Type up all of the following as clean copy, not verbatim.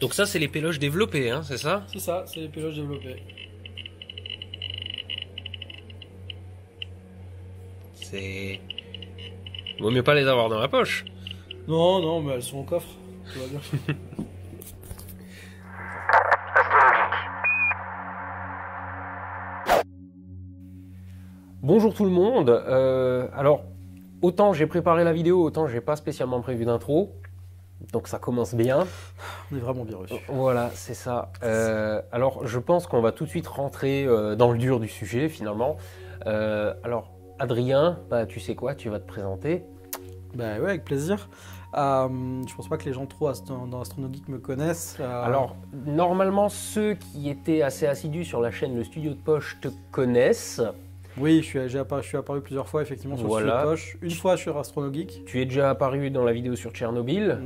Donc ça, c'est les péloges développés, hein, c'est ça? C'est ça, c'est les péloges développés. C'est... Vaut mieux pas les avoir dans la poche. Non, non, mais elles sont au coffre. Tout va bien. Bonjour tout le monde. Alors, autant j'ai préparé la vidéo, autant j'ai pas spécialement prévu d'intro. Donc ça commence bien. On est vraiment bien reçu. Voilà, c'est ça. Alors, je pense qu'on va tout de suite rentrer dans le dur du sujet, finalement. Alors, Adrien, bah, tu sais quoi, tu vas te présenter. Bah ouais, avec plaisir. Je pense pas que les gens trop dans AstronoGeek me connaissent. Alors, normalement, ceux qui étaient assez assidus sur la chaîne Le Studio de Poche te connaissent. Oui, je suis apparu plusieurs fois effectivement sur le Studio de Poche. Une fois sur AstronoGeek. Tu es déjà apparu dans la vidéo sur Tchernobyl.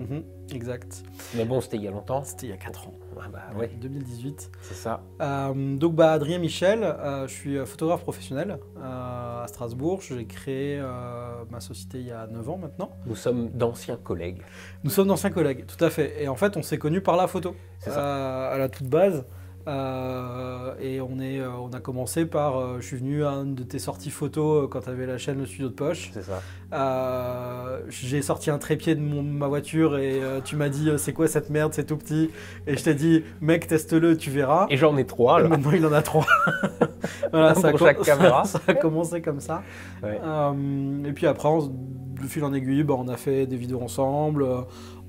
Exact. Mais bon, c'était il y a longtemps. C'était il y a 4 ans. Ah bah ouais. 2018. C'est ça. Donc bah, Adrien Michel, je suis photographe professionnel à Strasbourg. J'ai créé ma société il y a 9 ans maintenant. Nous sommes d'anciens collègues. Nous sommes d'anciens collègues, tout à fait. Et en fait, on s'est connus par la photo. C'est ça. À la toute base. Et on a commencé par, je suis venu à une de tes sorties photo quand tu avais la chaîne Le Studio de Poche. C'est ça. J'ai sorti un trépied de ma voiture et tu m'as dit c'est quoi cette merde, c'est tout petit. Et je t'ai dit mec teste-le, tu verras. Et j'en ai 3 là. Maintenant il en a 3. Voilà, pour chaque caméra. Ça a commencé comme ça. Ouais. Et puis après, de fil en aiguille, on a fait des vidéos ensemble.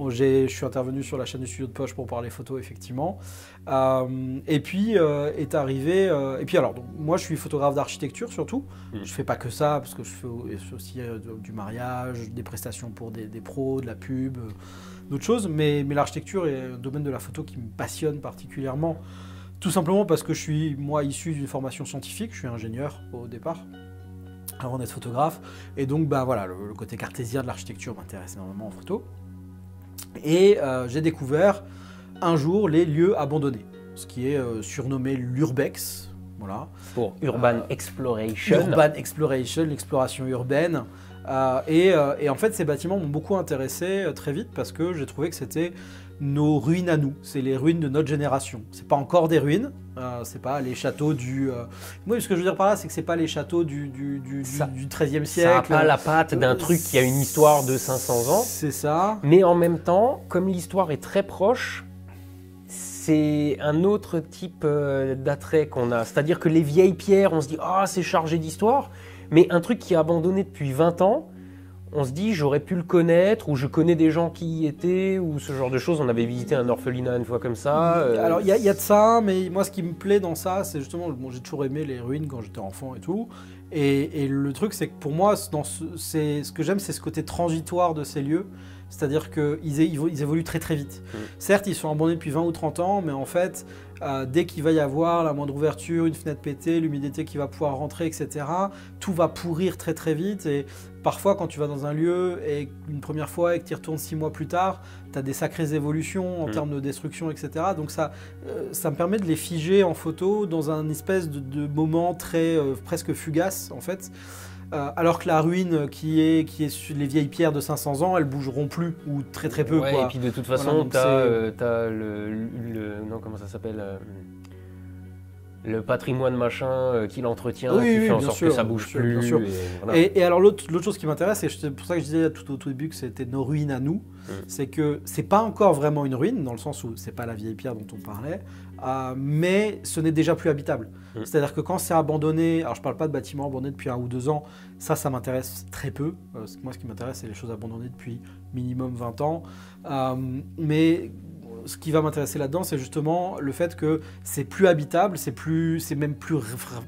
Je suis intervenu sur la chaîne du Studio de Poche pour parler photo, effectivement. Et puis est arrivé. Et puis alors, donc, moi, je suis photographe d'architecture surtout. Je fais pas que ça parce que je fais aussi du mariage, des prestations pour des pros, de la pub, d'autres choses. Mais l'architecture est un domaine de la photo qui me passionne particulièrement. Tout simplement parce que je suis, moi, issu d'une formation scientifique. Je suis ingénieur au départ, avant d'être photographe. Et donc, bah, voilà, le côté cartésien de l'architecture m'intéresse énormément en photo. Et j'ai découvert un jour les lieux abandonnés, ce qui est surnommé l'Urbex. Voilà. Pour Urban Exploration. Urban Exploration, l'exploration urbaine. Et en fait, ces bâtiments m'ont beaucoup intéressé très vite parce que j'ai trouvé que c'était nos ruines à nous. C'est les ruines de notre génération. C'est pas encore des ruines. C'est pas les châteaux du... Moi, ce que je veux dire par là, c'est que c'est pas les châteaux du XIIIe siècle. Ça n'a pas la patte d'un truc qui a une histoire de 500 ans. C'est ça. Mais en même temps, comme l'histoire est très proche, c'est un autre type d'attrait qu'on a. C'est-à-dire que les vieilles pierres, on se dit « Ah, c'est chargé d'histoire ». Mais un truc qui est abandonné depuis 20 ans, on se dit j'aurais pu le connaître, ou je connais des gens qui y étaient, ou ce genre de choses. On avait visité un orphelinat une fois comme ça. Alors il y a de ça, mais moi ce qui me plaît dans ça, c'est justement, j'ai toujours aimé les ruines quand j'étais enfant et tout. Et le truc, c'est que pour moi, ce que j'aime, c'est ce côté transitoire de ces lieux. C'est-à-dire qu'ils évoluent très très vite. Certes, ils sont abandonnés depuis 20 ou 30 ans, mais en fait, dès qu'il va y avoir la moindre ouverture, une fenêtre pétée, l'humidité qui va pouvoir rentrer, etc., tout va pourrir très très vite. Et parfois, quand tu vas dans un lieu et une première fois et que tu y retournes 6 mois plus tard, tu as des sacrées évolutions en termes de destruction, etc. Donc ça me permet de les figer en photo dans un espèce de moment très presque fugace, en fait. Alors que la ruine qui est sur les vieilles pierres de 500 ans, elles bougeront plus, ou très très peu. Ouais, quoi. Et puis de toute façon, voilà, t'as non, comment ça s'appelle le patrimoine machin qui l'entretient, qui fait en sorte que ça bouge plus. Bien sûr. Et, voilà. Et alors l'autre chose qui m'intéresse, et c'est pour ça que je disais tout au début que c'était nos ruines à nous, c'est que c'est pas encore vraiment une ruine, dans le sens où c'est pas la vieille pierre dont on parlait, mais ce n'est déjà plus habitable. C'est-à-dire que quand c'est abandonné, alors je parle pas de bâtiments abandonnés depuis 1 ou 2 ans, ça m'intéresse très peu. Moi ce qui m'intéresse, c'est les choses abandonnées depuis minimum 20 ans. Mais ce qui va m'intéresser là-dedans, c'est justement le fait que c'est plus habitable, c'est même plus,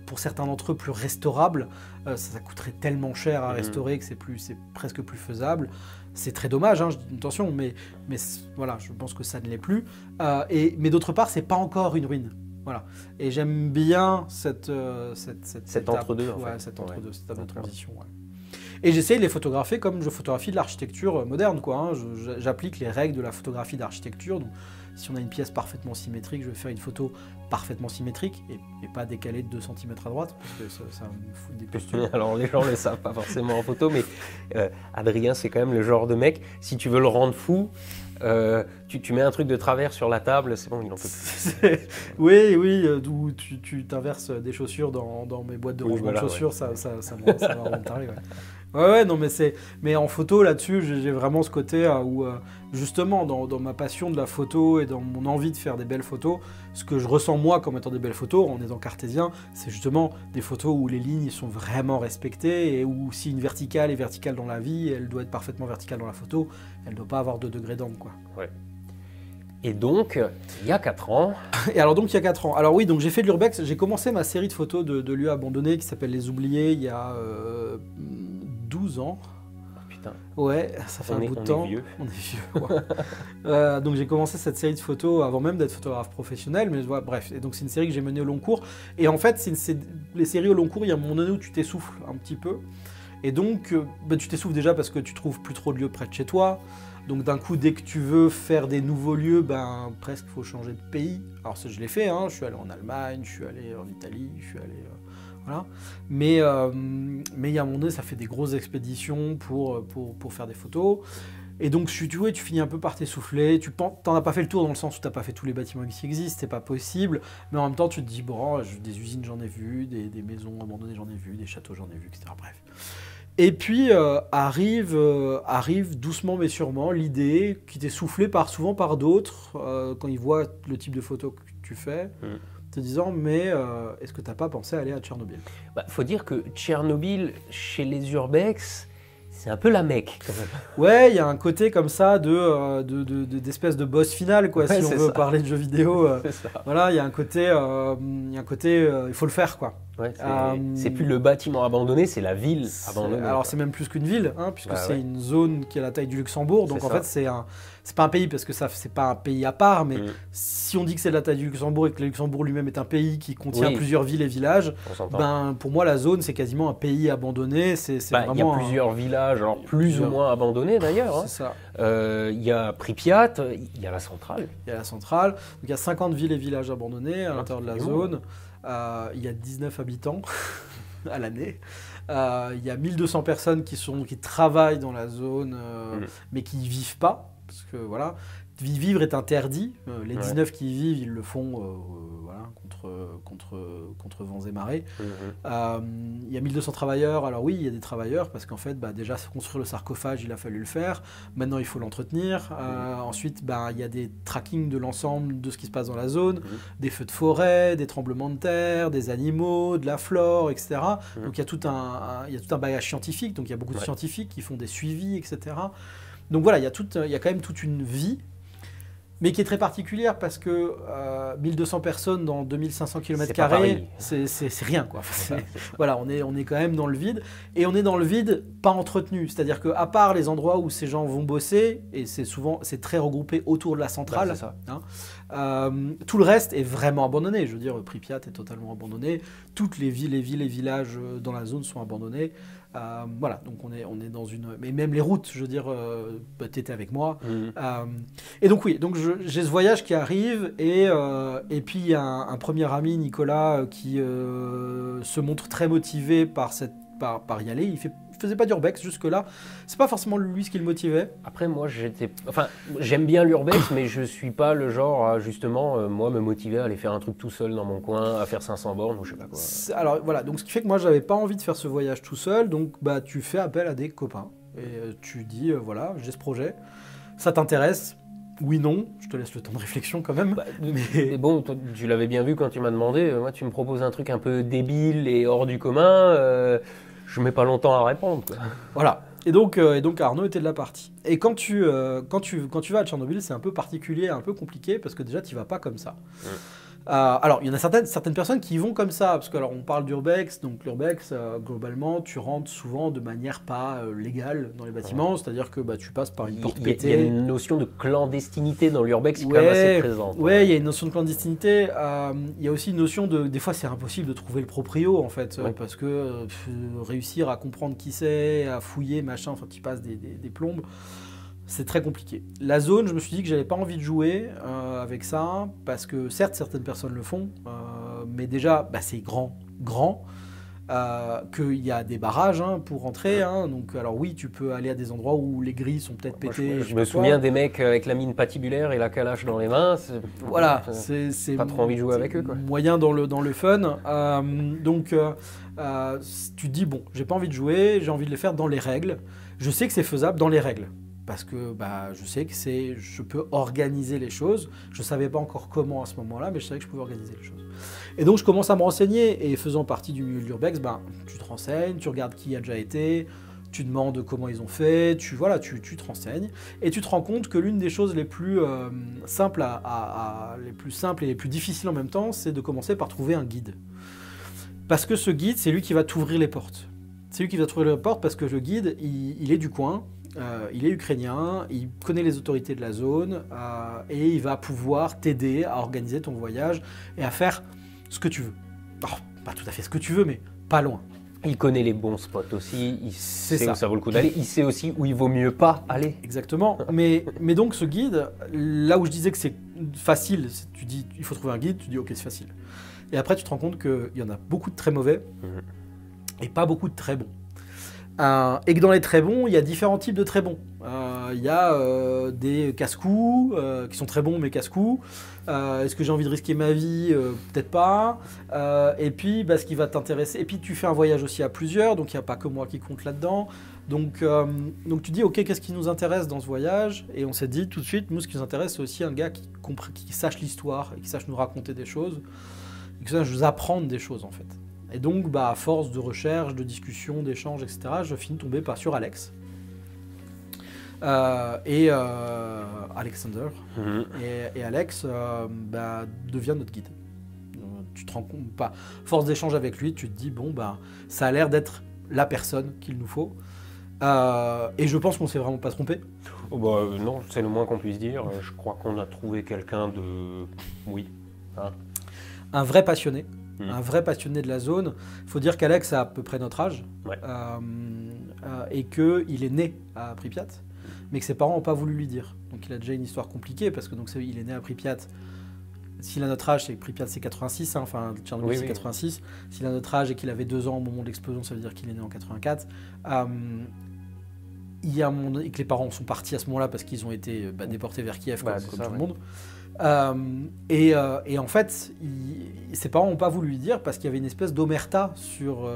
pour certains d'entre eux, plus restaurable. Ça coûterait tellement cher à restaurer que c'est presque plus faisable. C'est très dommage, hein, attention, mais voilà, je pense que ça ne l'est plus. Mais d'autre part, c'est pas encore une ruine. Voilà. Et j'aime bien cette entre-deux, en fait. Cette entre-deux, cette étape de transition. Ouais. Et j'essaie de les photographier comme je photographie de l'architecture moderne, quoi. Hein. J'applique les règles de la photographie d'architecture. si on a une pièce parfaitement symétrique, je vais faire une photo parfaitement symétrique et pas décalée de 2 cm à droite, parce que ça me fout des postures. Alors les gens ne le savent pas forcément en photo, mais Adrien, c'est quand même le genre de mec, si tu veux le rendre fou, tu mets un truc de travers sur la table, c'est bon, il en peut plus. Oui, d'où tu t'inverses des chaussures dans mes boîtes de rangement de chaussures, ouais. ça va vraiment tarder, ouais. Ouais, non, mais en photo, là-dessus, j'ai vraiment ce côté où, justement, dans ma passion de la photo et dans mon envie de faire des belles photos, ce que je ressens moi comme étant des belles photos, en étant cartésien, c'est justement des photos où les lignes sont vraiment respectées et où si une verticale est verticale dans la vie, elle doit être parfaitement verticale dans la photo, elle ne doit pas avoir 2 degrés d'angle, quoi. Ouais. Et donc, il y a 4 ans... Et alors donc, il y a 4 ans. Alors oui, donc j'ai fait de l'urbex, j'ai commencé ma série de photos de lieux abandonnés qui s'appelle Les Oubliés il y a 12 ans. Oh, putain. Ouais, ça fait un bout de temps. On est vieux. On est vieux, ouais. Donc j'ai commencé cette série de photos avant même d'être photographe professionnel, mais voilà, bref. Et donc c'est une série que j'ai menée au long cours. Et en fait, les séries au long cours, il y a un moment donné où tu t'essouffles un petit peu. Et donc, tu t'essouffles déjà parce que tu trouves plus trop de lieux près de chez toi. Donc d'un coup, dès que tu veux faire des nouveaux lieux, presque il faut changer de pays. Alors ça, je l'ai fait, hein. Je suis allé en Allemagne, je suis allé en Italie, je suis allé... voilà. Mais il y a un moment donné, ça fait des grosses expéditions pour faire des photos. Et donc, tu finis un peu par t'essouffler. T'en as pas fait le tour dans le sens où t'as pas fait tous les bâtiments qui existent, c'est pas possible. Mais en même temps, tu te dis, bon, des usines, j'en ai vu, des maisons abandonnées, j'en ai vu, des châteaux, j'en ai vu, etc. Bref. Et puis arrive doucement mais sûrement l'idée qui t'est soufflée souvent par d'autres quand ils voient le type de photo que tu fais, te disant mais est-ce que t'as pas pensé à aller à Tchernobyl ? Faut dire que Tchernobyl, chez les urbex, c'est un peu la Mecque quand même. Ouais, il y a un côté comme ça d'espèce de boss final, quoi, ouais, si on veut parler de jeux vidéo. Voilà, il y a un côté, il faut le faire, quoi. Ouais, c'est plus le bâtiment abandonné, c'est la ville abandonnée. Alors c'est même plus qu'une ville, hein, puisque c'est une zone qui a la taille du Luxembourg. Donc en fait c'est pas un pays parce que c'est pas un pays à part, mais si on dit que c'est de la taille du Luxembourg et que le Luxembourg lui-même est un pays qui contient plusieurs villes et villages, pour moi la zone c'est quasiment un pays abandonné. Il y a plusieurs villages, alors plus ou moins abandonnés d'ailleurs. C'est ça. Il y a Pripyat, il y a la centrale. Il y a la centrale. Donc il y a 50 villes et villages abandonnés à l'intérieur de la zone. Il y a 19 habitants à l'année. Il y a 1200 personnes qui travaillent dans la zone, mais qui n'y vivent pas. Parce que voilà, vivre est interdit. Les 19 qui y vivent, ils le font contre vents et marées. Il y a 1200 travailleurs. Alors oui, il y a des travailleurs parce qu'en fait, déjà construire le sarcophage, il a fallu le faire. Maintenant, il faut l'entretenir. Ensuite, il y a des trackings de l'ensemble de ce qui se passe dans la zone, des feux de forêt, des tremblements de terre, des animaux, de la flore, etc. Donc il y a tout un bagage scientifique. Donc il y a beaucoup de scientifiques qui font des suivis, etc. Donc voilà, il y a quand même toute une vie, mais qui est très particulière parce que 1200 personnes dans 2500 km², c'est rien, quoi. Voilà, on est quand même dans le vide, et on est dans le vide pas entretenu. C'est-à-dire qu'à part les endroits où ces gens vont bosser, et c'est très regroupé autour de la centrale, tout le reste est vraiment abandonné. Je veux dire, Pripyat est totalement abandonné, toutes les villes et villages dans la zone sont abandonnés. Voilà, donc on est dans une... Mais même les routes, je veux dire, t'étais avec moi. Et donc oui, donc j'ai ce voyage qui arrive, et puis il y a un premier ami, Nicolas, qui se montre très motivé par y aller. Il faisait pas d'urbex jusque-là. C'est pas forcément lui ce qui le motivait. Après, moi, j'aime bien l'urbex, mais je suis pas le genre à, justement, moi, me motiver à aller faire un truc tout seul dans mon coin, à faire 500 bornes ou je sais pas quoi. Alors voilà, donc ce qui fait que moi, j'avais pas envie de faire ce voyage tout seul, donc tu fais appel à des copains. Et tu dis, voilà, j'ai ce projet, ça t'intéresse ? Oui, non, je te laisse le temps de réflexion quand même. Mais bon, toi, tu l'avais bien vu quand tu m'as demandé, moi tu me proposes un truc un peu débile et hors du commun, je mets pas longtemps à répondre, quoi. Voilà. Et donc Arnaud était de la partie. Et quand tu vas à Tchernobyl, c'est un peu particulier, un peu compliqué, parce que déjà tu vas pas comme ça. Alors, il y en a certaines personnes qui y vont comme ça, parce que alors on parle d'urbex, donc l'urbex, globalement, tu rentres souvent de manière pas légale dans les bâtiments, c'est-à-dire que tu passes par une porte pétée. Il y a une notion de clandestinité dans l'urbex qui est quand même assez présente. Ouais, il y a une notion de clandestinité. Il y a aussi une notion de... Des fois, c'est impossible de trouver le proprio, en fait, parce que réussir à comprendre qui c'est, à fouiller, machin, enfin, tu passes des plombes. c'est très compliqué. La zone, je me suis dit que j'avais pas envie de jouer avec ça, parce que certes, certaines personnes le font, mais déjà, c'est grand, qu'il y a des barrages pour rentrer. Donc, alors oui, tu peux aller à des endroits où les grilles sont peut-être pétées. Je me souviens des mecs avec la mine patibulaire et la calache dans les mains. Voilà, c'est pas trop envie de jouer avec eux, quoi. Moyen dans le fun. Donc, tu te dis, bon, j'ai pas envie de jouer, j'ai envie de les faire dans les règles. Je sais que c'est faisable dans les règles. Parce que je sais que je peux organiser les choses. Je ne savais pas encore comment à ce moment-là, mais je savais que je pouvais organiser les choses. Et donc je commence à me renseigner, et faisant partie du milieu de l'urbex, tu te renseignes, tu regardes qui y a déjà été, tu demandes comment ils ont fait, tu te renseignes, et tu te rends compte que l'une des choses les plus simples les plus simples et les plus difficiles en même temps, c'est de commencer par trouver un guide. Parce que ce guide, c'est lui qui va t'ouvrir les portes. C'est lui qui va t'ouvrir les portes parce que le guide, il est du coin. Il est ukrainien, il connaît les autorités de la zone et il va pouvoir t'aider à organiser ton voyage et à faire ce que tu veux. Alors, pas tout à fait ce que tu veux, mais pas loin. Il connaît les bons spots aussi, il sait ça. où ça vaut le coup d'aller, il sait aussi où il vaut mieux pas aller. Exactement, mais donc ce guide, là où je disais que c'est facile, tu dis il faut trouver un guide, tu dis ok c'est facile. Et après tu te rends compte qu'il y en a beaucoup de très mauvais et pas beaucoup de très bons. Et que dans les très bons, il y a différents types de très bons. Il y a des casse-coups qui sont très bons mais casse-coups. Est-ce que j'ai envie de risquer ma vie? Peut-être pas. Et puis, ce qui va t'intéresser. Et puis, tu fais un voyage aussi à plusieurs, donc il n'y a pas que moi qui compte là-dedans. Donc tu dis, ok, qu'est-ce qui nous intéresse dans ce voyage? Et on s'est dit tout de suite, nous, ce qui nous intéresse, c'est aussi un gars qui sache l'histoire et qui sache nous raconter des choses, et qui sache nous apprendre des choses en fait. Et donc, à force de recherche, de discussion, d'échanges, etc., je finis de tomber sur Alex. Alexander. Et Alex devient notre guide. Tu te rends compte, force d'échange avec lui, tu te dis, ça a l'air d'être la personne qu'il nous faut. Et je pense qu'on ne s'est vraiment pas trompé. Non, c'est le moins qu'on puisse dire. Je crois qu'on a trouvé quelqu'un de... Oui. Un vrai passionné. Un vrai passionné de la zone. Il faut dire qu'Alex a à peu près notre âge et qu'il est né à Pripyat, mais que ses parents n'ont pas voulu lui dire. Donc il a déjà une histoire compliquée parce que il est né à Pripyat. S'il a notre âge, c'est que Pripyat c'est 86, Tchernobyl c'est 86. S'il a notre âge et qu'il avait 2 ans au moment de l'explosion, ça veut dire qu'il est né en 84. Et que les parents sont partis à ce moment-là parce qu'ils ont été déportés vers Kiev comme tout le monde. Et en fait, ses parents n'ont pas voulu lui dire parce qu'il y avait une espèce d'omerta sur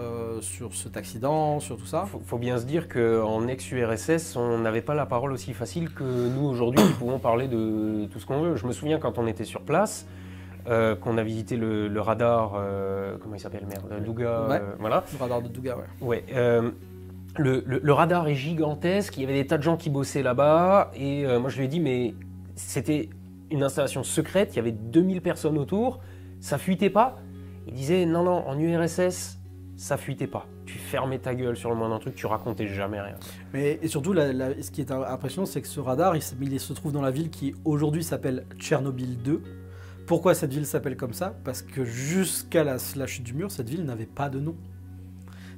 cet accident, sur tout ça. Faut bien se dire qu'en ex-URSS, on n'avait pas la parole aussi facile que nous aujourd'hui qui pouvons parler de tout ce qu'on veut. Je me souviens quand on était sur place, qu'on a visité le radar, comment il s'appelle, Douga, voilà. Le radar de Douga, ouais. Le radar est gigantesque, il y avait des tas de gens qui bossaient là-bas, et moi je lui ai dit, mais c'était une installation secrète, il y avait 2000 personnes autour, ça fuitait pas. Il disait, non, en URSS, ça fuitait pas. Tu fermais ta gueule sur le moindre truc, tu racontais jamais rien. Et surtout, ce qui est impressionnant, c'est que ce radar, il se trouve dans la ville qui aujourd'hui s'appelle Tchernobyl 2. Pourquoi cette ville s'appelle comme ça? Parce que jusqu'à la chute du mur, cette ville n'avait pas de nom.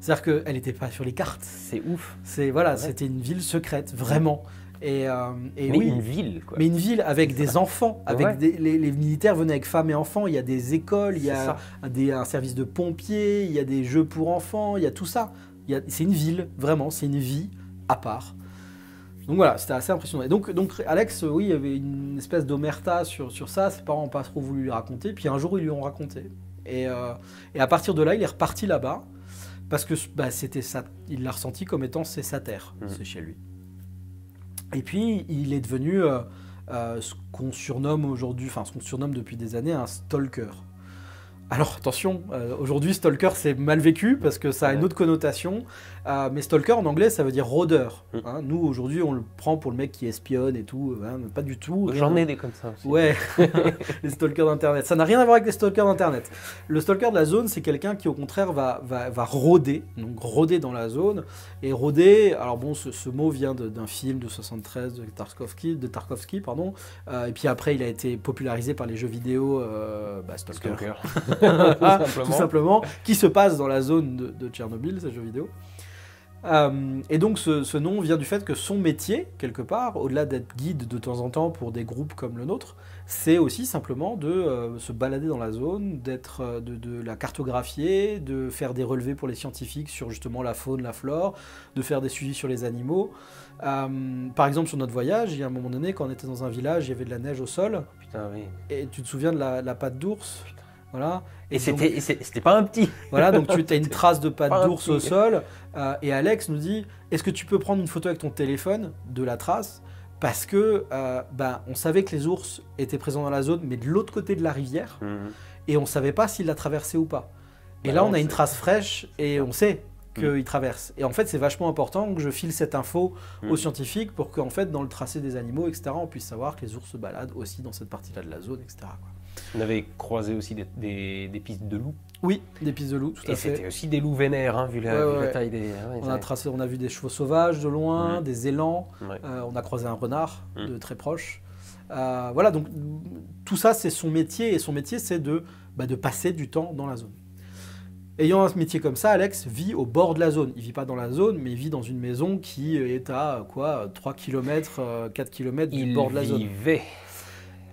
C'est-à-dire qu'elle n'était pas sur les cartes. C'est ouf. C'était une ville secrète, vraiment. Mais une ville, quoi. Mais une ville avec des enfants, avec les militaires venaient avec femmes et enfants, il y a des écoles, il y a un service de pompiers, il y a des jeux pour enfants, il y a tout ça. C'est une ville, vraiment, c'est une vie à part. Donc voilà, c'était assez impressionnant. Et donc Alex, il y avait une espèce d'omerta sur ça, ses parents n'ont pas trop voulu lui raconter, puis un jour ils lui ont raconté. Et à partir de là, il est reparti là-bas, parce que c'était ça, il l'a ressenti comme étant sa terre, c'est chez lui. Et puis, il est devenu ce qu'on surnomme aujourd'hui, ce qu'on surnomme depuis des années un stalker. Alors attention, aujourd'hui stalker c'est mal vécu parce que ça a une autre connotation, mais stalker en anglais ça veut dire rôdeur. Nous aujourd'hui on le prend pour le mec qui espionne et tout, mais pas du tout. J'en ai des comme ça aussi. Ouais, les stalkers d'internet. Ça n'a rien à voir avec les stalkers d'internet. Le stalker de la zone c'est quelqu'un qui au contraire va rôder, donc rôder dans la zone. Et rôder, alors bon ce mot vient d'un film de 73 de Tarkovsky, pardon. Et puis après il a été popularisé par les jeux vidéo stalker. Tout simplement, qui se passe dans la zone de Tchernobyl, ce jeu vidéo. Et donc ce nom vient du fait que son métier, quelque part, au-delà d'être guide de temps en temps pour des groupes comme le nôtre, c'est aussi simplement de se balader dans la zone, de la cartographier, de faire des relevés pour les scientifiques sur justement la faune, la flore, de faire des suivis sur les animaux. Par exemple, sur notre voyage, il y a un moment donné, quand on était dans un village, il y avait de la neige au sol. Putain, oui. Et tu te souviens de la patte d'ours? Voilà. Et c'était pas un petit. Voilà, donc tu as une trace de patte Pas un d'ours au petit. sol. Et Alex nous dit, est-ce que tu peux prendre une photo avec ton téléphone de la trace? Parce que on savait que les ours étaient présents dans la zone, mais de l'autre côté de la rivière. Mhm. Et on ne savait pas s'ils la traversaient ou pas. Et Bah là, non, on a une c'est- trace fraîche et on sait qu'ils traversent. Et en fait, c'est vachement important que je file cette info aux scientifiques pour qu'en fait, dans le tracé des animaux, etc., on puisse savoir que les ours se baladent aussi dans cette partie-là de la zone, etc. quoi. On avait croisé aussi des pistes de loups. Oui, des pistes de loup, tout à Et fait. c'était aussi des loups vénères, hein, vu la, Ouais, vu la ouais. taille des. Ouais, On a vu des chevaux sauvages de loin, Mhm. des élans, Ouais. on a croisé un renard Mhm. de très proche. Voilà, donc tout ça c'est son métier, et son métier c'est de passer du temps dans la zone. Ayant un métier comme ça, Alex vit au bord de la zone. Il vit pas dans la zone, mais il vit dans une maison qui est à 3 km, 4 km du bord de la zone.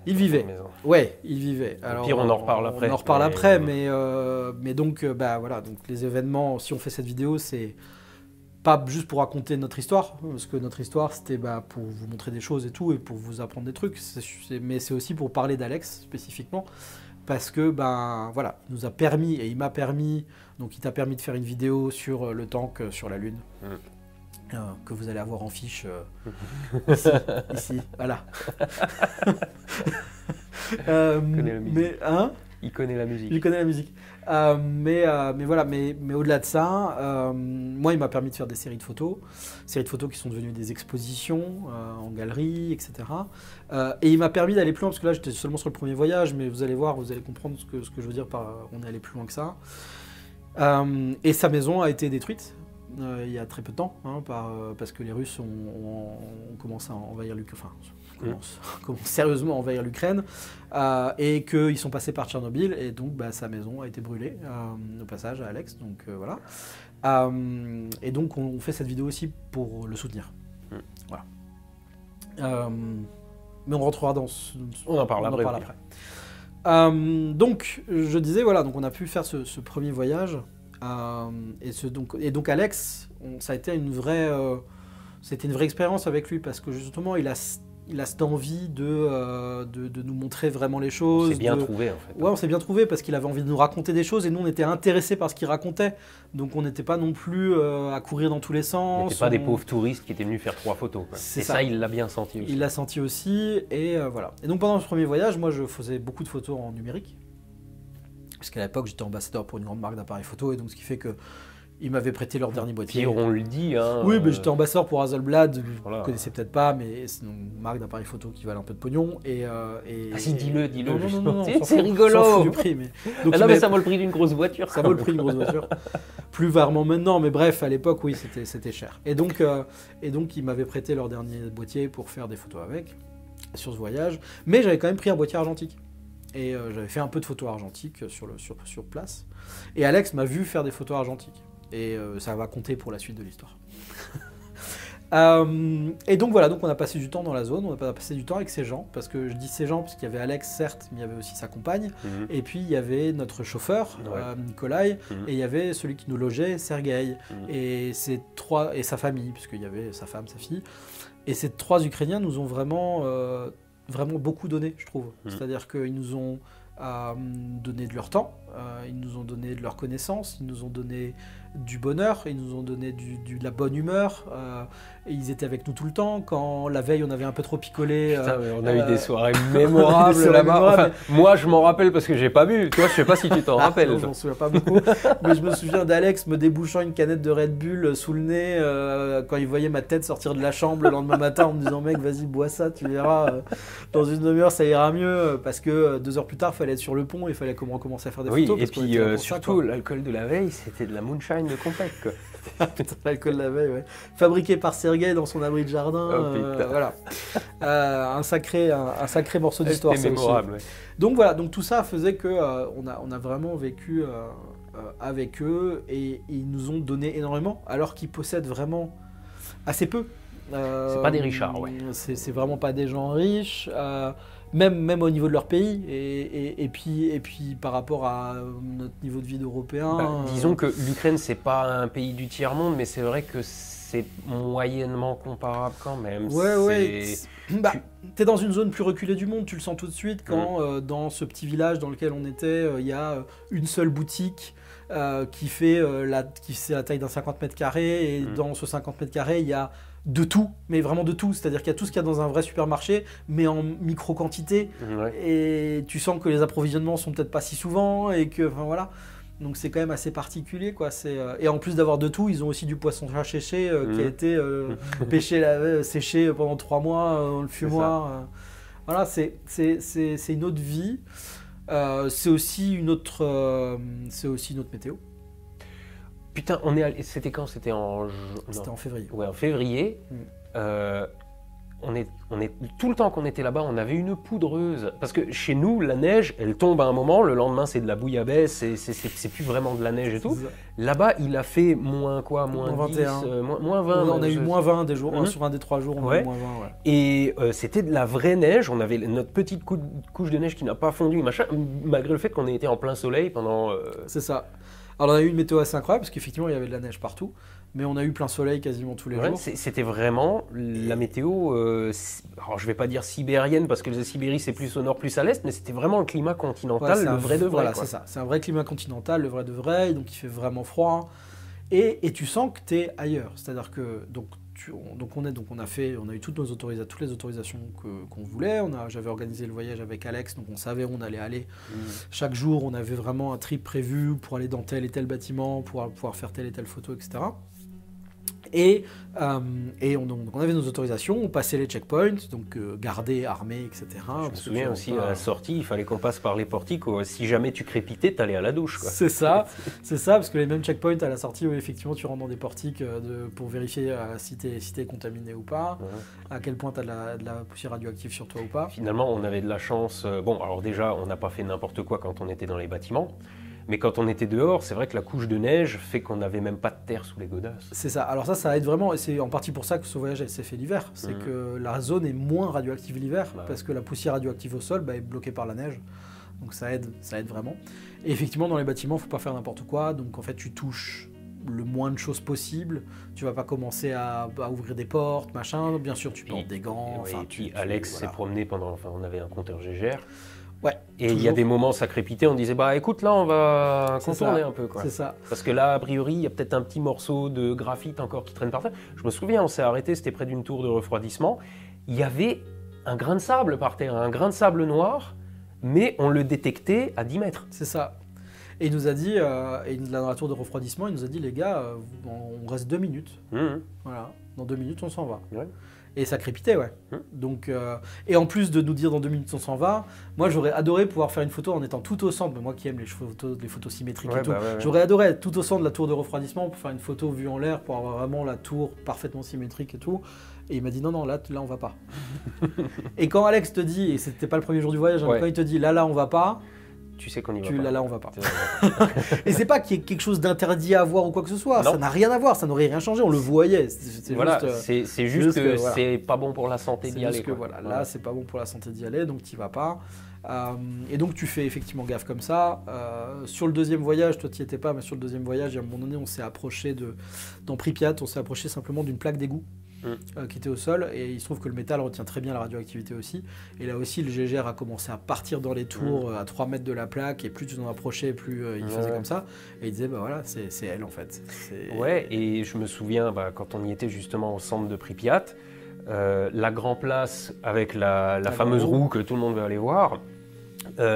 Il vivait. Maison. Ouais, il vivait. Alors, pire, on en reparle après. On en reparle Mais- après, mais donc, voilà, donc les événements, si on fait cette vidéo, c'est pas juste pour raconter notre histoire, parce que notre histoire, c'était pour vous montrer des choses et tout, et pour vous apprendre des trucs, mais c'est aussi pour parler d'Alex, spécifiquement, parce que, voilà, il nous a permis, et il m'a permis, donc il t'a permis de faire une vidéo sur le tank sur la Lune. Que vous allez avoir en fiche ici, voilà. connaît la musique. Mais Il connaît la musique. je connais la musique. Mais voilà, mais au-delà de ça, moi, il m'a permis de faire des séries de photos qui sont devenues des expositions en galerie, etc. Et il m'a permis d'aller plus loin, parce que là, j'étais seulement sur le premier voyage, mais vous allez voir, vous allez comprendre ce que je veux dire par on est allé plus loin que ça. Et sa maison a été détruite. Il y a très peu de temps, parce que les Russes ont commencé à envahir l'Ukraine, commencent sérieusement à envahir l'Ukraine, et qu'ils sont passés par Tchernobyl, et donc sa maison a été brûlée au passage à Alex, donc voilà. Et donc on fait cette vidéo aussi pour le soutenir. Voilà. Mais on rentrera dans On en parle après. Donc je disais, voilà, donc on a pu faire ce premier voyage. Et donc Alex, ça a été c'était une vraie expérience avec lui, parce que justement il a cette envie de nous montrer vraiment les choses. On s'est bien trouvé en fait. Ouais, on s'est bien trouvé, parce qu'il avait envie de nous raconter des choses, et nous on était intéressés par ce qu'il racontait, donc on n'était pas non plus à courir dans tous les On sens. n'était pas des pauvres touristes qui étaient venus faire 3 photos. Quoi. C'est Et ça. ça, il l'a bien senti aussi. Il l'a senti aussi, et voilà. Et donc pendant ce premier voyage, moi je faisais beaucoup de photos en numérique, parce qu'à l'époque j'étais ambassadeur pour une grande marque d'appareils photo, et donc ce qui fait que ils m'avaient prêté leur dernier boîtier. Puis on le dit. Hein, Oui, mais j'étais ambassadeur pour Hasselblad, Voilà. vous ne connaissez peut-être pas, mais c'est une marque d'appareils photo qui valent un peu de pognon. Ah si, dis-le. Non, C'est on s'en fout rigolo. du prix, mais... Donc, Ah non, mais ça vaut le prix d'une grosse voiture. ça vaut le prix d'une grosse voiture. Plus vraiment maintenant, mais bref, à l'époque, oui, c'était cher. Et donc ils m'avaient prêté leur dernier boîtier pour faire des photos avec, sur ce voyage. Mais j'avais quand même pris un boîtier argentique. Et j'avais fait un peu de photos argentiques sur place. Et Alex m'a vu faire des photos argentiques. Et ça va compter pour la suite de l'histoire. Et donc voilà, donc on a passé du temps dans la zone, on a passé du temps avec ces gens, parce que je dis ces gens parce qu'il y avait Alex certes, mais il y avait aussi sa compagne, et puis il y avait notre chauffeur, Nikolai, et il y avait celui qui nous logeait, Sergueï, et sa famille, puisqu'il y avait sa femme, sa fille. Et ces 3 Ukrainiens nous ont vraiment beaucoup donné, je trouve. C'est-à-dire qu'ils nous ont donné de leur temps, ils nous ont donné de leur connaissance, ils nous ont donné du bonheur, ils nous ont donné de la bonne humeur, et ils étaient avec nous tout le temps. Quand la veille on avait un peu trop picolé, Putain, mais on a eu des soirées mémorables des soirées là-bas. mémorables. Enfin, moi je m'en rappelle parce que j'ai pas bu. Toi, je sais pas si tu t'en rappelles. Non, je m'en souviens pas beaucoup, mais je me souviens d'Alex me débouchant une canette de Red Bull sous le nez quand il voyait ma tête sortir de la chambre le lendemain matin en me disant mec vas-y bois ça, tu verras, dans une demi-heure ça ira mieux, parce que 2 heures plus tard il fallait être sur le pont, il fallait commencer à faire des Oui, photos. et parce qu'on puis était là pour ça, surtout quoi. l'alcool de la veille, c'était de la moonshine de compète. Quoi. Putain, l'alcool de la veille, ouais. Fabriqué par Sergueï dans son abri de jardin, Oh, putain. voilà. Un sacré morceau d'histoire. C'était ça aussi. mémorable. Ouais. Donc voilà, donc tout ça faisait que on a vraiment vécu avec eux et ils nous ont donné énormément, alors qu'ils possèdent vraiment assez peu. C'est pas des richards, ouais. C'est vraiment pas des gens riches, même au niveau de leur pays, et puis par rapport à notre niveau de vie d'Européens. Disons que l'Ukraine, c'est pas un pays du tiers-monde, mais c'est vrai que c'est moyennement comparable quand même. Ouais. T'es dans une zone plus reculée du monde, tu le sens tout de suite quand dans ce petit village dans lequel on était, il y a une seule boutique qui fait la taille d'un 50 mètres carrés, et dans ce 50 mètres carrés, il y a de tout, mais vraiment de tout, c'est-à-dire qu'il y a tout ce qu'il y a dans un vrai supermarché, mais en micro-quantité, et tu sens que les approvisionnements sont peut-être pas si souvent, et que, enfin voilà, donc c'est quand même assez particulier, quoi. Et en plus d'avoir de tout, ils ont aussi du poisson séché qui a été pêché, séché pendant 3 mois dans le fumoir. Voilà, c'est une autre vie, c'est aussi une autre météo. Putain, c'était quand? C'était en février. Ouais, en février. Tout le temps qu'on était là-bas, on avait une poudreuse. Parce que chez nous, la neige, elle tombe à un moment, le lendemain c'est de la bouillabaisse, c'est plus vraiment de la neige et tout. Là-bas, il a fait moins 10, 21. Moins 20. On a eu moins 20 des jours, sur un des 3 jours, on a eu moins 20. Ouais. Et c'était de la vraie neige, on avait notre petite couche de neige qui n'a pas fondu, machin, malgré le fait qu'on ait été en plein soleil pendant... C'est ça. Alors on a eu une météo assez incroyable, parce qu'effectivement il y avait de la neige partout, mais on a eu plein soleil quasiment tous les jours. C'était vraiment la météo, alors je vais pas dire sibérienne, parce que la Sibérie c'est plus au nord, plus à l'est, mais c'était vraiment le climat continental, le vrai de vrai. Voilà, c'est ça, c'est un vrai climat continental, le vrai de vrai, donc il fait vraiment froid, et tu sens que tu es ailleurs, c'est-à-dire que on a eu toutes les autorisations qu'on voulait. J'avais organisé le voyage avec Alex, donc on savait où on allait aller. Chaque jour, on avait vraiment un trip prévu pour aller dans tel et tel bâtiment, pour pouvoir faire telle et telle photo, etc. Et on avait nos autorisations, on passait les checkpoints, donc gardés, armés, etc. Je me souviens aussi à la sortie, il fallait qu'on passe par les portiques. Si jamais tu crépitais, t'allais à la douche, quoi. C'est ça, parce que les mêmes checkpoints à la sortie où effectivement tu rentres dans des portiques pour vérifier si t'es contaminé ou pas, à quel point t'as de la poussière radioactive sur toi ou pas. Finalement, on avait de la chance. Bon, alors déjà, on n'a pas fait n'importe quoi quand on était dans les bâtiments. Mais quand on était dehors, c'est vrai que la couche de neige fait qu'on n'avait même pas de terre sous les godasses. C'est ça. Alors ça aide vraiment, et c'est en partie pour ça que ce voyage s'est fait l'hiver. C'est que la zone est moins radioactive l'hiver, parce que la poussière radioactive au sol est bloquée par la neige. Donc ça aide vraiment. Et effectivement, dans les bâtiments, il ne faut pas faire n'importe quoi. Donc en fait, tu touches le moins de choses possible. Tu vas pas commencer à ouvrir des portes, machin. Bien sûr, tu portes des gants. Et puis Alex s'est promené on avait un compteur Gégère. Ouais, et il y a des moments, ça crépitait, on disait écoute, là on va contourner un peu, quoi. C'est ça. Parce que là, a priori, il y a peut-être un petit morceau de graphite encore qui traîne par terre. Je me souviens, on s'est arrêté, c'était près d'une tour de refroidissement. Il y avait un grain de sable par terre, un grain de sable noir, mais on le détectait à 10 mètres. C'est ça. Et il nous a dit, dans la tour de refroidissement, il nous a dit, les gars, on reste 2 minutes. Voilà, dans 2 minutes, on s'en va. Ouais. Et ça crépitait, ouais. Donc, et en plus de nous dire dans 2 minutes on s'en va, moi j'aurais adoré pouvoir faire une photo en étant tout au centre, moi qui aime les photos symétriques et tout, j'aurais adoré être tout au centre de la tour de refroidissement pour faire une photo vue en l'air, pour avoir vraiment la tour parfaitement symétrique et tout. Et il m'a dit non, là on va pas. Et quand Alex te dit, et c'était pas le premier jour du voyage, quand il te dit là on va pas, tu sais qu'on y va pas. Là on va pas. Et c'est pas qu'il y ait quelque chose d'interdit à voir ou quoi que ce soit, ça n'a rien à voir, ça n'aurait rien changé, on le voyait. C'est juste que c'est pas bon pour la santé d'y aller. Là c'est pas bon pour la santé d'y aller, donc t'y vas pas. Et donc tu fais effectivement gaffe comme ça. Sur le deuxième voyage, toi t'y étais pas, mais sur le deuxième voyage, à un moment donné, on s'est approché dans Pripyat, on s'est approché simplement d'une plaque d'égout. Qui était au sol, et il se trouve que le métal retient très bien la radioactivité aussi, et là aussi le GGR a commencé à partir dans les tours à 3 mètres de la plaque, et plus tu t'en approchais, plus il faisait comme ça, et il disait voilà, c'est elle en fait. Ouais, et je me souviens quand on y était justement au centre de Pripyat, la Grand Place avec la fameuse roue que tout le monde veut aller voir,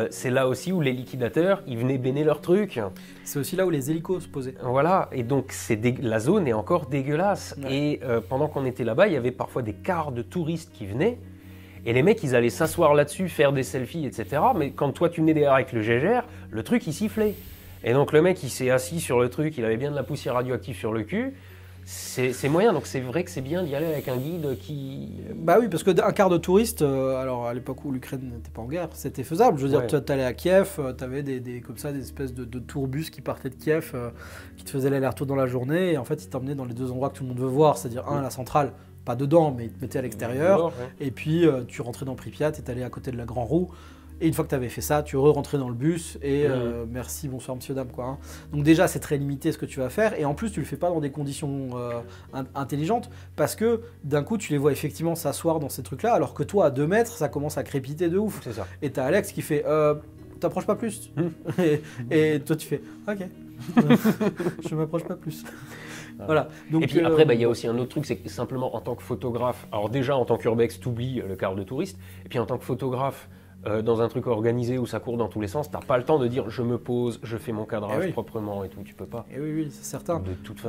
c'est là aussi où les liquidateurs ils venaient béner leurs trucs. C'est aussi là où les hélicos se posaient. Voilà, et donc la zone est encore dégueulasse. Ouais. Et pendant qu'on était là-bas, il y avait parfois des cars de touristes qui venaient, et les mecs ils allaient s'asseoir là-dessus, faire des selfies, etc. Mais quand toi tu venais derrière avec le GGR, le truc il sifflait. Et donc le mec il s'est assis sur le truc, il avait bien de la poussière radioactive sur le cul. c'est moyen, donc c'est vrai que c'est bien d'y aller avec un guide qui... Bah oui, parce qu'un quart de touriste, alors à l'époque où l'Ukraine n'était pas en guerre, c'était faisable. Je veux dire, tu allais à Kiev, tu avais comme ça, des espèces de tourbus qui partaient de Kiev, qui te faisaient l'aller-retour dans la journée, et en fait, ils t'emmenaient dans les deux endroits que tout le monde veut voir, c'est-à-dire la centrale, pas dedans, mais ils te mettaient à l'extérieur, et puis tu rentrais dans Pripyat et t'allais à côté de la Grand Roue. Et une fois que tu avais fait ça, tu rentrais dans le bus et merci, bonsoir, monsieur, dame, quoi. Hein. Donc déjà, c'est très limité ce que tu vas faire. Et en plus, tu le fais pas dans des conditions intelligentes parce que d'un coup, tu les vois effectivement s'asseoir dans ces trucs-là, alors que toi, à 2 mètres, ça commence à crépiter de ouf. C'est ça. Et t'as Alex qui fait t'approches pas plus. Et toi, tu fais ok, je m'approche pas plus. Voilà. Donc, et puis après, il y a aussi un autre truc, c'est que simplement en tant que photographe, alors déjà en tant qu'urbex, t'oublies le quart de touriste, et puis en tant que photographe, dans un truc organisé où ça court dans tous les sens, t'as pas le temps de dire je me pose, je fais mon cadrage proprement et tout, tu peux pas. Et oui, c'est certain. De toute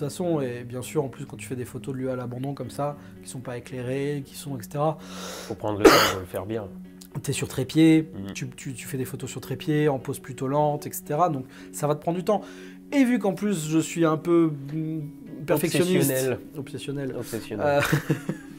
façon. Et bien sûr, en plus, quand tu fais des photos de lieux à l'abandon comme ça, qui sont pas éclairés, qui sont etc. Faut prendre le temps de le faire bien. T'es sur trépied, tu fais des photos sur trépied, en pose plutôt lente, etc. Donc ça va te prendre du temps. Et vu qu'en plus je suis un peu perfectionniste, obsessionnel.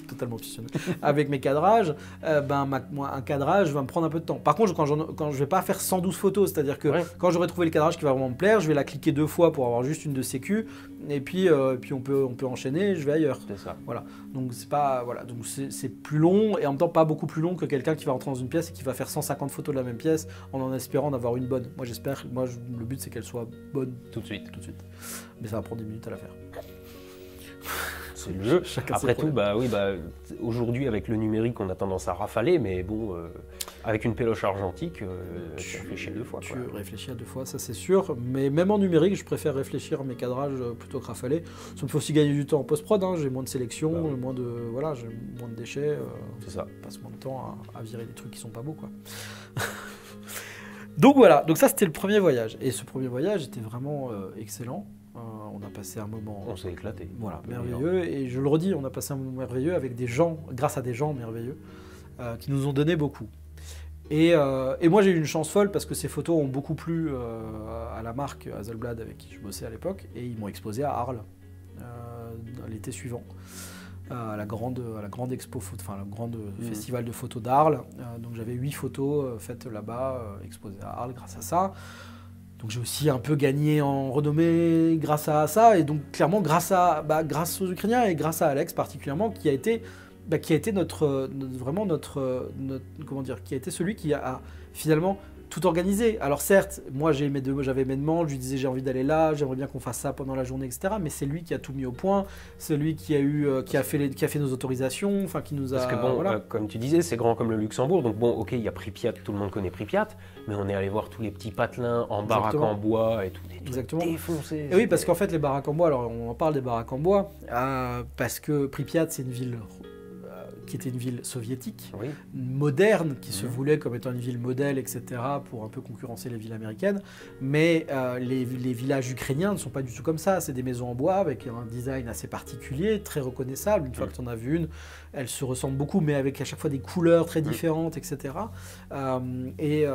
Totalement obsessionnel, avec mes cadrages, un cadrage va me prendre un peu de temps. Par contre, quand je vais pas faire 112 photos, c'est-à-dire que quand j'aurai trouvé le cadrage qui va vraiment me plaire, je vais la cliquer 2 fois pour avoir juste une de sécu, et puis on peut enchaîner, je vais ailleurs. C'est ça. Voilà. Donc c'est plus long et en même temps pas beaucoup plus long que quelqu'un qui va rentrer dans une pièce et qui va faire 150 photos de la même pièce en espérant d'avoir une bonne. Le but c'est qu'elle soit bonne tout de suite. Mais ça va prendre 10 minutes à la faire. C'est le jeu. Après tout, aujourd'hui avec le numérique, on a tendance à rafaler, mais bon, avec une péloche argentique, tu réfléchis 2 fois. Tu réfléchis à 2 fois, ça c'est sûr. Mais même en numérique, je préfère réfléchir à mes cadrages plutôt que rafaler. Ça me fait aussi gagner du temps en post-prod. Hein. J'ai moins de sélection, j'ai moins de déchets. C'est ça. Je passe moins de temps à virer des trucs qui sont pas beaux, quoi. Donc voilà. Donc ça c'était le premier voyage. Et ce premier voyage était vraiment excellent. On a passé un moment... On s'est éclaté. Voilà, merveilleux. Et je le redis, on a passé un moment merveilleux avec des gens, grâce à des gens merveilleux, qui nous ont donné beaucoup. Et moi, j'ai eu une chance folle parce que ces photos ont beaucoup plu à la marque Hasselblad avec qui je bossais à l'époque. Et ils m'ont exposé à Arles l'été suivant, à la grande expo, le grand festival de photos d'Arles. Donc j'avais 8 photos faites là-bas, exposées à Arles grâce à ça. Donc j'ai aussi un peu gagné en renommée grâce à ça, et donc clairement grâce aux Ukrainiens et grâce à Alex particulièrement, qui a été qui a été celui qui a finalement tout organisé. Alors certes, moi j'avais mes demandes, je lui disais j'ai envie d'aller là, j'aimerais bien qu'on fasse ça pendant la journée, etc. Mais c'est lui qui a tout mis au point, c'est lui qui a fait nos autorisations, enfin qui nous a... Parce que bon, comme tu disais, c'est grand comme le Luxembourg, donc bon, ok, il y a Pripyat, tout le monde connaît Pripyat, mais on est allé voir tous les petits patelins en baraques en bois et tout, des trucs défoncés. Et oui, parce qu'en fait les baraques en bois, alors on en parle des baraques en bois, parce que Pripyat c'est une ville qui était une ville soviétique, moderne, qui se voulait comme étant une ville modèle, etc., pour un peu concurrencer les villes américaines. Mais les villages ukrainiens ne sont pas du tout comme ça. C'est des maisons en bois avec un design assez particulier, très reconnaissable. Une fois que tu en as vu une, elles se ressemblent beaucoup, mais avec à chaque fois des couleurs très différentes, etc. Et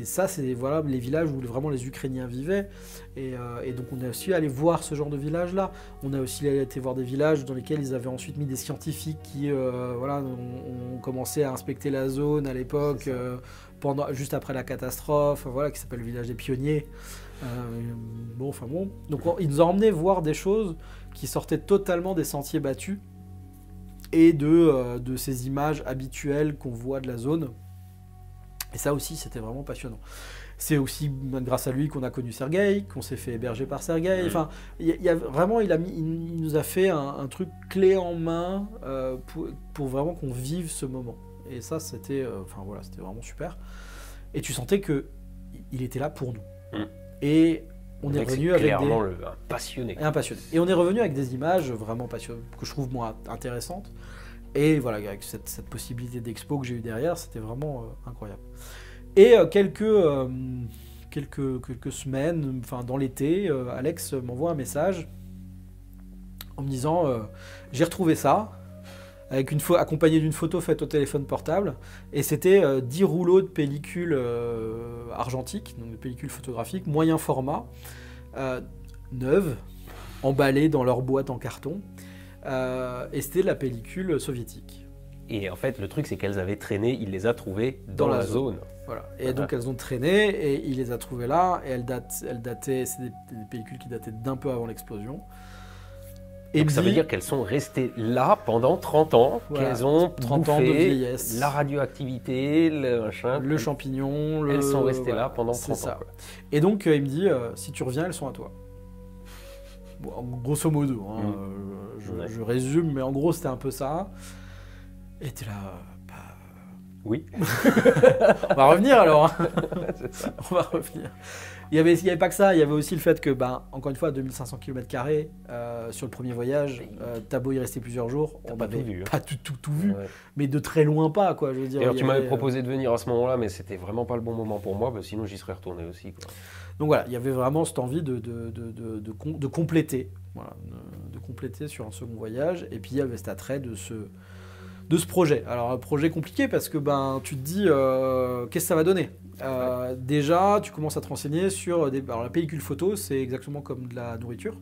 ça, c'est les villages où vraiment les Ukrainiens vivaient. Et donc on est aussi allé voir ce genre de village-là. On a aussi été voir des villages dans lesquels ils avaient ensuite mis des scientifiques qui ont commencé à inspecter la zone à l'époque, juste après la catastrophe, qui s'appelle le village des pionniers. Donc ils nous ont emmenés voir des choses qui sortaient totalement des sentiers battus et de ces images habituelles qu'on voit de la zone. Et ça aussi, c'était vraiment passionnant. C'est aussi grâce à lui qu'on a connu Sergueï, qu'on s'est fait héberger par Sergueï. Enfin, il nous a fait un truc clé en main pour vraiment qu'on vive ce moment. Et ça, c'était c'était vraiment super. Et tu sentais qu'il était là pour nous. Et on est revenu avec clairement un passionné. Un passionné. Et on est revenu avec des images vraiment passionnantes, que je trouve moi intéressantes. Et voilà, avec cette possibilité d'expo que j'ai eu derrière, c'était vraiment incroyable. Et quelques semaines, dans l'été, Alex m'envoie un message en me disant j'ai retrouvé ça, accompagné d'une photo faite au téléphone portable, et c'était 10 rouleaux de pellicule argentique, donc de pellicule photographique, moyen format, neuve, emballées dans leur boîte en carton. Et c'était de la pellicule soviétique. Et en fait, le truc, c'est qu'elles avaient traîné, il les a trouvées dans la zone. Voilà. Et donc elles ont traîné et il les a trouvées là. Et elles dataient, c'est des pellicules qui dataient d'un peu avant l'explosion. Et donc ça veut dire qu'elles sont restées là pendant 30 ans, voilà, qu'elles ont 30 ans de vieillesse. La radioactivité, le machin. Le champignon. Elles sont restées là pendant 30 ans. Ça. Quoi. Et donc il me dit, si tu reviens, elles sont à toi. Bon, grosso modo, hein, je résume, mais en gros c'était un peu ça. Et t'es là... Oui. On va revenir alors. On va revenir. Il y avait pas que ça, il y avait aussi le fait que, encore une fois, à 2500 km² sur le premier voyage, t'as beau y rester plusieurs jours, on n'avait pas tout vu, mais de très loin pas, quoi. Je veux dire, et alors tu m'avais proposé de venir à ce moment-là, mais c'était vraiment pas le bon moment pour moi, sinon j'y serais retourné aussi, quoi. Donc voilà, il y avait vraiment cette envie de compléter, voilà, de compléter sur un second voyage, et puis il y avait cet attrait de ce projet. Alors un projet compliqué parce que tu te dis qu'est-ce que ça va donner. Déjà, tu commences à te renseigner sur alors la pellicule photo, c'est exactement comme de la nourriture.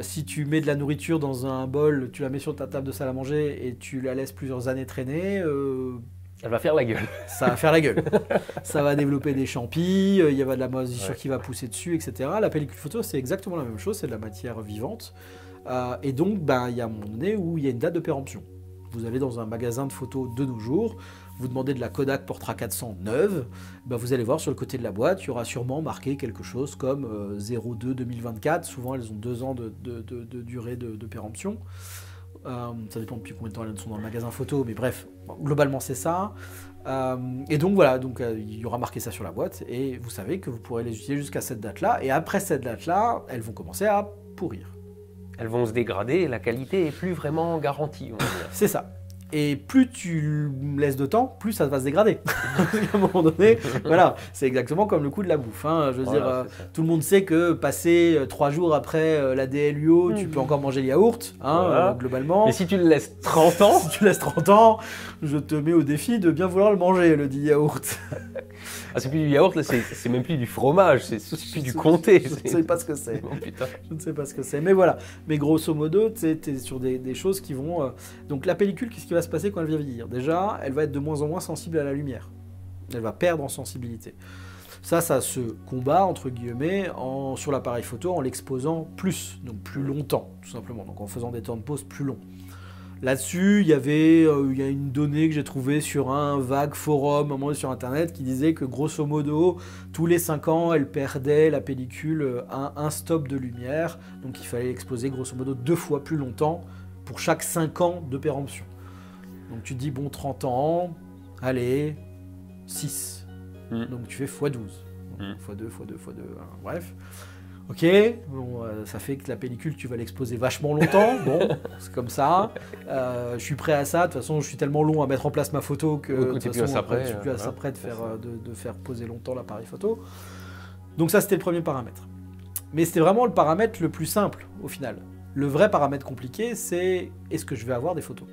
Si tu mets de la nourriture dans un bol, tu la mets sur ta table de salle à manger et tu la laisses plusieurs années traîner, elle va faire la gueule. Ça va faire la gueule. Ça va développer des champis, il y a de la moisissure qui va pousser dessus, etc. La pellicule photo, c'est exactement la même chose, c'est de la matière vivante. Et donc, il y a un moment donné où il y a une date de péremption. Vous allez dans un magasin de photos de nos jours, vous demandez de la Kodak Portra 400 neuve, vous allez voir sur le côté de la boîte, il y aura sûrement marqué quelque chose comme 02 2024. Souvent, elles ont 2 ans de durée de péremption. Ça dépend depuis combien de temps elles sont dans le magasin photo, mais bref, globalement c'est ça. Et donc voilà, il y aura marqué ça sur la boîte, et vous savez que vous pourrez les utiliser jusqu'à cette date-là, et après cette date-là, elles vont commencer à pourrir. Elles vont se dégrader et la qualité est plus vraiment garantie, on va dire. C'est ça. Et plus tu laisses de temps, plus ça va se dégrader. À un moment donné, voilà, c'est exactement comme le coup de la bouffe. Hein. Je veux dire, tout le monde sait que passer 3 jours après la DLUO, tu peux encore manger le yaourt, globalement. Mais si tu le laisses 30 ans, si tu laisses 30 ans, je te mets au défi de bien vouloir le manger, le dit yaourt. Ah, c'est plus du yaourt, là, c'est même plus du fromage, c'est plus du comté. Je ne sais pas ce que c'est. Oh, putain. Je ne sais pas ce que c'est. Mais voilà. Mais grosso modo, tu es sur des choses qui vont... Donc la pellicule, qu'est-ce qui va se passer quand elle vient vieillir? Déjà, elle va être de moins en moins sensible à la lumière. Elle va perdre en sensibilité. Ça se combat, entre guillemets, sur l'appareil photo en l'exposant plus, donc plus longtemps, tout simplement. Donc en faisant des temps de pause plus longs. Là-dessus, il y a une donnée que j'ai trouvée sur un vague forum, un moment sur Internet, qui disait que grosso modo, tous les 5 ans, elle perdait la pellicule un stop de lumière. Donc il fallait l'exposer grosso modo 2 fois plus longtemps pour chaque 5 ans de péremption. Donc tu te dis, bon, 30 ans, allez, 6. Donc tu fais x12. x2, bref. Ok, bon, ça fait que la pellicule, tu vas l'exposer vachement longtemps. Bon, c'est comme ça. Je suis prêt à ça. De toute façon, je suis tellement long à mettre en place ma photo que de toute façon, je suis plus à ça près de faire poser longtemps l'appareil photo. Donc ça, c'était le premier paramètre. Mais c'était vraiment le paramètre le plus simple, au final. Le vrai paramètre compliqué, c'est est-ce que je vais avoir des photos ?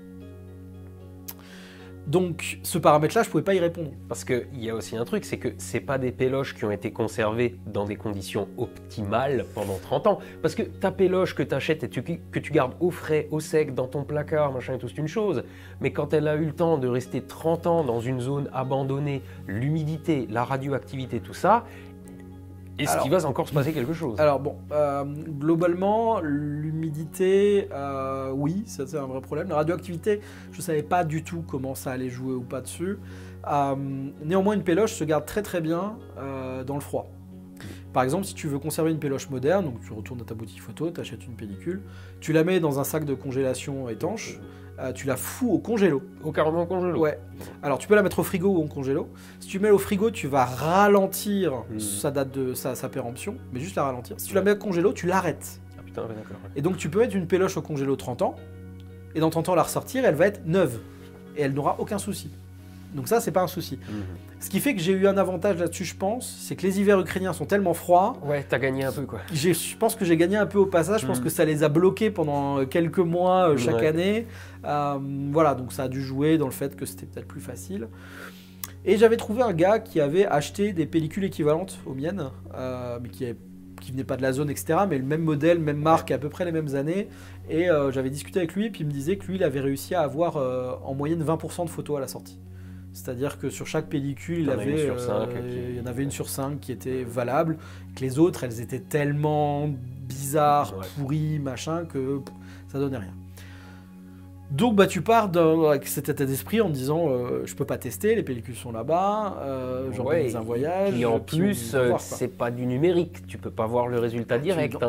Donc, ce paramètre-là, je ne pouvais pas y répondre. Parce qu'il y a aussi un truc, c'est que ce n'est pas des péloches qui ont été conservées dans des conditions optimales pendant 30 ans. Parce que ta péloche que tu achètes et que tu gardes au frais, au sec, dans ton placard, machin et tout, c'est une chose. Mais quand elle a eu le temps de rester 30 ans dans une zone abandonnée, l'humidité, la radioactivité, tout ça, est-ce qu'il va encore se passer quelque chose? Alors bon, globalement, l'humidité, oui, ça c'est un vrai problème. La radioactivité, je ne savais pas du tout comment ça allait jouer ou pas dessus. Néanmoins, une péloche se garde très très bien dans le froid. Par exemple, si tu veux conserver une péloche moderne, donc tu retournes à ta boutique photo, tu achètes une pellicule, tu la mets dans un sac de congélation étanche, tu la fous au congélo. Carrément au congélo? Ouais. Alors tu peux la mettre au frigo ou au congélo. Si tu mets au frigo, tu vas ralentir sa date de sa péremption, mais juste la ralentir. Si tu la mets au congélo, tu l'arrêtes. Ah putain, ouais, d'accord. Ouais. Et donc tu peux mettre une péloche au congélo 30 ans, et dans 30 ans la ressortir, elle va être neuve. Et elle n'aura aucun souci. Donc ça, c'est pas un souci. Ce qui fait que j'ai eu un avantage là-dessus, je pense, c'est que les hivers ukrainiens sont tellement froids. Ouais, t'as gagné un peu, quoi. Je pense que j'ai gagné un peu au passage. Je pense que ça les a bloqués pendant quelques mois chaque année. Voilà, donc ça a dû jouer dans le fait que c'était peut-être plus facile. Et j'avais trouvé un gars qui avait acheté des pellicules équivalentes aux miennes, mais qui n'avait qui venait pas de la zone, etc. Mais le même modèle, même marque, à peu près les mêmes années. Et j'avais discuté avec lui, et puis il me disait que lui, il avait réussi à avoir en moyenne 20% de photos à la sortie. C'est-à-dire que sur chaque pellicule, il y en avait une sur 5 qui était valable, que les autres, elles étaient tellement bizarres, pourries, machin, que ça donnait rien. Donc bah, tu pars avec cet état d'esprit en te disant je peux pas tester, les pellicules sont là-bas, j'organise un voyage. Et en plus, c'est pas du numérique, tu peux pas voir le résultat direct.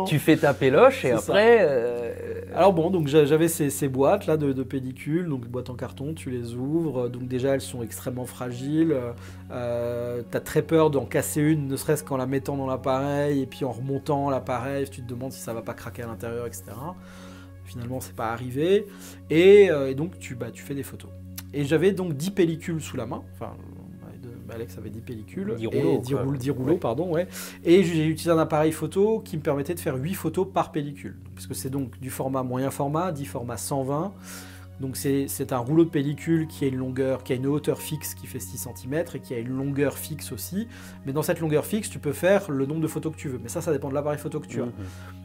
Tu fais ta péloche et après... Alors bon, donc j'avais ces boîtes là de pellicules, donc boîtes en carton, tu les ouvres, donc déjà elles sont extrêmement fragiles, t'as très peur d'en casser une, ne serait-ce qu'en la mettant dans l'appareil et puis en remontant l'appareil, tu te demandes si ça va pas craquer à l'intérieur, etc. Finalement, c'est pas arrivé. Et donc, tu fais des photos. Et j'avais donc 10 pellicules sous la main. Enfin, Alex avait 10 pellicules. 10 rouleaux, pardon, ouais. Et j'ai utilisé un appareil photo qui me permettait de faire 8 photos par pellicule. Parce que c'est donc du format moyen format, 10 format 120. Donc c'est un rouleau de pellicule qui a une longueur, qui a une hauteur fixe qui fait 6 cm et qui a une longueur fixe aussi. Mais dans cette longueur fixe, tu peux faire le nombre de photos que tu veux. Mais ça dépend de l'appareil photo que tu as.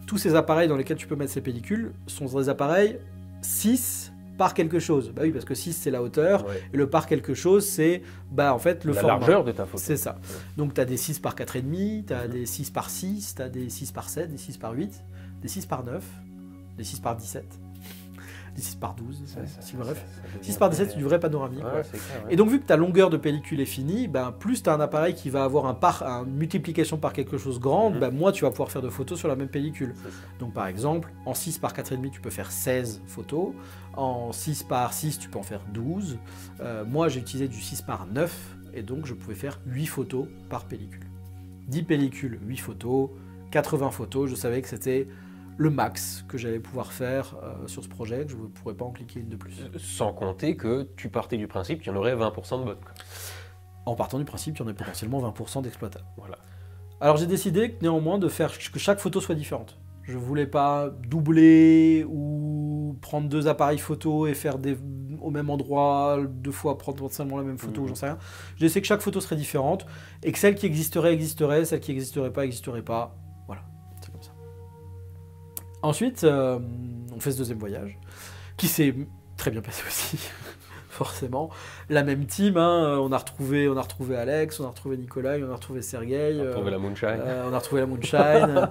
Tous ces appareils dans lesquels tu peux mettre ces pellicules sont des appareils 6 par quelque chose. Bah oui, parce que 6 c'est la hauteur, et le par quelque chose c'est en fait le format. La largeur de ta photo. C'est ça. Donc tu as des 6 par 4,5, tu as des 6 par 6, tu as des 6 par 7, des 6 par 8, des 6 par 9, des 6 par 17. Des 6 par 12, bref. 6 par 17, c'est du vrai panoramique. Ouais. Clair, ouais. Et donc, vu que ta longueur de pellicule est finie, plus tu as un appareil qui va avoir une multiplication par quelque chose grande, moins tu vas pouvoir faire de photos sur la même pellicule. Donc, par exemple, en 6 par 4,5, tu peux faire 16 photos. En 6 par 6, tu peux en faire 12. Moi, j'ai utilisé du 6 par 9, et donc je pouvais faire 8 photos par pellicule. 10 pellicules, 8 photos, 80 photos, je savais que c'était le max que j'allais pouvoir faire sur ce projet, que je ne pourrais pas en cliquer une de plus. Sans compter que tu partais du principe qu'il y en aurait 20% de bonnes. En partant du principe qu'il y en aurait potentiellement 20% d'exploitables. Voilà. Alors j'ai décidé néanmoins de faire que chaque photo soit différente. Je ne voulais pas doubler ou prendre 2 appareils photo et faire au même endroit 2 fois prendre potentiellement la même photo, j'en sais rien. J'ai décidé que chaque photo serait différente et que celle qui existerait, celle qui n'existerait pas. Voilà, c'est comme ça. Ensuite, on fait ce deuxième voyage, qui s'est très bien passé aussi, forcément. La même team, on a retrouvé Alex, on a retrouvé Nicolas, on a retrouvé Sergueï. On a retrouvé la Moonshine. On a retrouvé la Moonshine.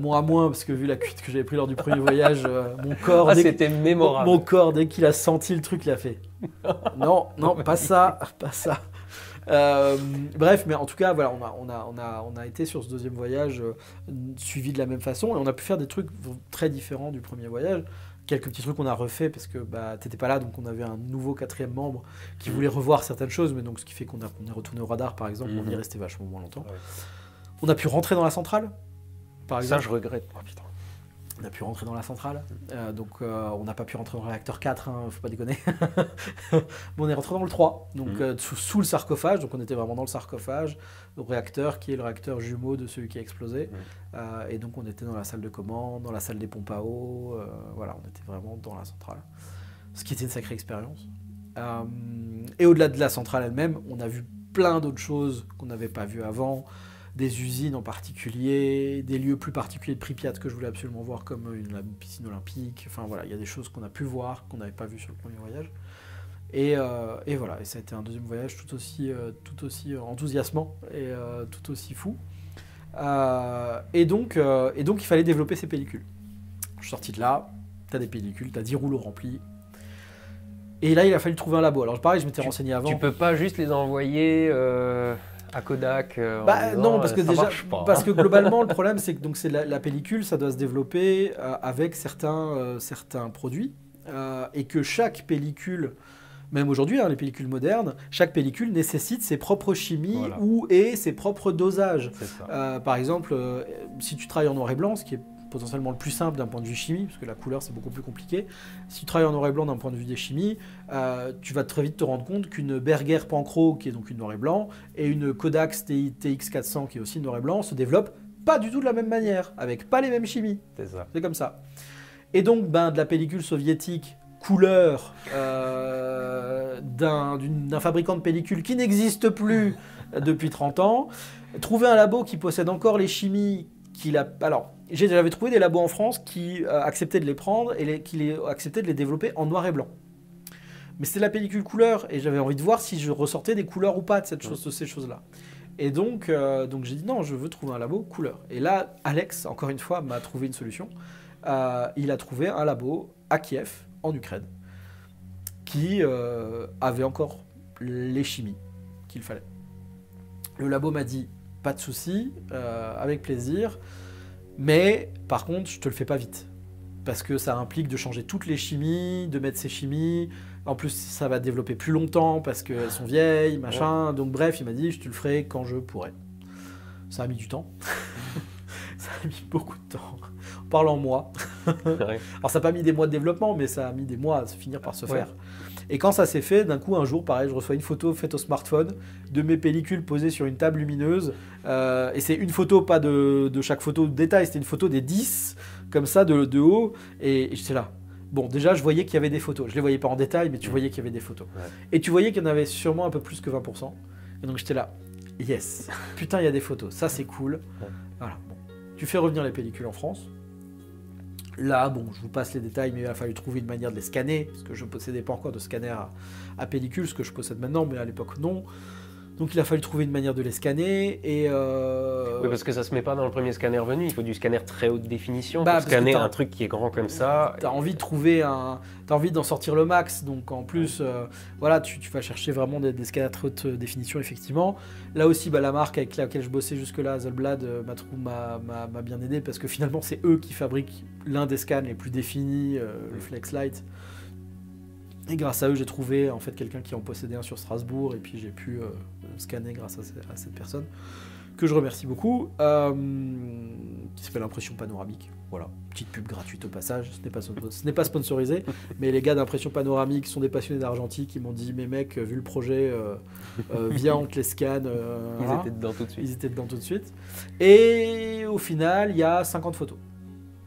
Moi à moins, parce que vu la cuite que j'avais pris lors du premier voyage, mon corps... c'était mémorable. Mon corps, dès qu'il a senti le truc, il a fait « Non, pas ça, pas ça ». Bref, mais en tout cas, voilà, on a été sur ce deuxième voyage suivi de la même façon et on a pu faire des trucs très différents du premier voyage. Quelques petits trucs qu'on a refait parce que t'étais pas là, donc on avait un nouveau 4e membre qui voulait revoir certaines choses, mais donc ce qui fait qu'on est retourné au radar par exemple, on y est resté vachement moins longtemps. Ouais. On a pu rentrer dans la centrale, par exemple. Ça, je regrette. Oh, putain. On a pu rentrer dans la centrale, donc on n'a pas pu rentrer dans le réacteur 4, faut pas déconner. Mais on est rentré dans le 3, donc sous le sarcophage, donc on était vraiment dans le sarcophage, le réacteur qui est le réacteur jumeau de celui qui a explosé. Et donc on était dans la salle de commande, dans la salle des pompes à eau, voilà, on était vraiment dans la centrale. Ce qui était une sacrée expérience. Et au-delà de la centrale elle-même, on a vu plein d'autres choses qu'on n'avait pas vues avant. Des usines en particulier, des lieux plus particuliers de Pripyat que je voulais absolument voir comme une piscine olympique. Enfin voilà, il y a des choses qu'on a pu voir, qu'on n'avait pas vues sur le premier voyage. Et voilà, et ça a été un deuxième voyage tout aussi enthousiasmant et tout aussi fou. Et donc il fallait développer ces pellicules. Je suis sorti de là, tu as des pellicules, tu as 10 rouleaux remplis. Et là, il a fallu trouver un labo. Alors pareil, je m'étais renseigné avant. Tu peux pas juste les envoyer... à Kodak non, parce que déjà, parce que globalement, le problème, c'est que donc, la pellicule, ça doit se développer avec certains produits et que chaque pellicule, même aujourd'hui, les pellicules modernes, chaque pellicule nécessite ses propres chimies et ses propres dosages. Par exemple, si tu travailles en noir et blanc, ce qui est potentiellement le plus simple d'un point de vue chimie, parce que la couleur c'est beaucoup plus compliqué. Si tu travailles en noir et blanc d'un point de vue des chimies, tu vas très vite te rendre compte qu'une Berger Panchro, qui est donc une noir et blanc, et une Kodak TX400, qui est aussi noir et blanc, se développent pas du tout de la même manière, avec pas les mêmes chimies. C'est ça. C'est comme ça. Et donc, de la pellicule soviétique couleur d'un fabricant de pellicules qui n'existe plus depuis 30 ans, trouver un labo qui possède encore les chimies qu'il a... Alors, j'avais trouvé des labos en France qui acceptaient de les prendre et qui acceptaient de les développer en noir et blanc. Mais c'était la pellicule couleur et j'avais envie de voir si je ressortais des couleurs ou pas de ces choses-là. Et donc j'ai dit non, je veux trouver un labo couleur. Et là, Alex, encore une fois, m'a trouvé une solution. Il a trouvé un labo à Kiev, en Ukraine, qui avait encore les chimies qu'il fallait. Le labo m'a dit pas de souci, avec plaisir, mais par contre, je te le fais pas vite. Parce que ça implique de changer toutes les chimies, de mettre ces chimies. En plus, ça va développer plus longtemps parce qu'elles sont vieilles, machin. Ouais. Donc bref, il m'a dit, je te le ferai quand je pourrai. Ça a mis du temps. Ça a mis beaucoup de temps. On parle en mois. Ouais. Alors ça n'a pas mis des mois de développement, mais ça a mis des mois à finir par se faire. Et quand ça s'est fait, d'un coup, un jour, pareil, je reçois une photo faite au smartphone de mes pellicules posées sur une table lumineuse. Et c'est une photo, pas de chaque photo de détail, c'était une photo des 10, comme ça, de haut. Et j'étais là. Bon, déjà, je voyais qu'il y avait des photos. Je ne les voyais pas en détail, mais tu voyais qu'il y avait des photos. Ouais. Et tu voyais qu'il y en avait sûrement un peu plus que 20%. Et donc, j'étais là. Yes. Putain, il y a des photos. Ça, c'est cool. Ouais. Voilà. Bon. Tu fais revenir les pellicules en France. Là, bon, je vous passe les détails, mais il a fallu trouver une manière de les scanner, parce que je ne possédais pas encore de scanner à pellicule, ce que je possède maintenant, mais à l'époque, non. Donc il a fallu trouver une manière de les scanner et Oui, parce que ça se met pas dans le premier scanner venu, il faut du scanner très haute définition pour scanner un truc qui est grand comme ça. T'as envie de trouver t'as envie d'en sortir le max, donc en plus voilà, tu vas chercher vraiment des scanners très haute définition effectivement. Là aussi la marque avec laquelle je bossais jusque-là, Zolblad, m'a bien aidé parce que finalement c'est eux qui fabriquent l'un des scans les plus définis, le Flexlight. Et grâce à eux, j'ai trouvé en fait quelqu'un qui en possédait un sur Strasbourg et puis j'ai pu scanner grâce à cette personne que je remercie beaucoup, qui s'appelle Impression Panoramique. Voilà, petite pub gratuite au passage, ce n'est pas sponsorisé, mais les gars d'Impression Panoramique sont des passionnés d'argentique qui m'ont dit mais mec, vu le projet, viens on te les scanne. Ils étaient dedans tout de suite. Ils étaient dedans tout de suite. Et au final, il y a 50 photos.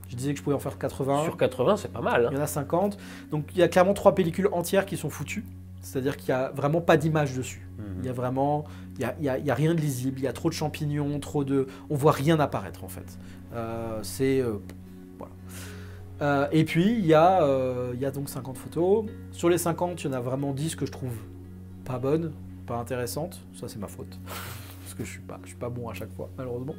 Je disais que je pouvais en faire 80. Sur 80, c'est pas mal. Hein. Il y en a 50. Donc il y a clairement 3 pellicules entières qui sont foutues. C'est-à-dire qu'il n'y a vraiment pas d'image dessus. Il y a vraiment... Il y a rien de lisible. Il y a trop de champignons, on voit rien apparaître en fait. Voilà. Et puis il y a donc 50 photos. Sur les 50, il y en a vraiment 10 que je trouve pas bonnes, pas intéressantes. Ça c'est ma faute. Parce que je suis pas bon à chaque fois, malheureusement.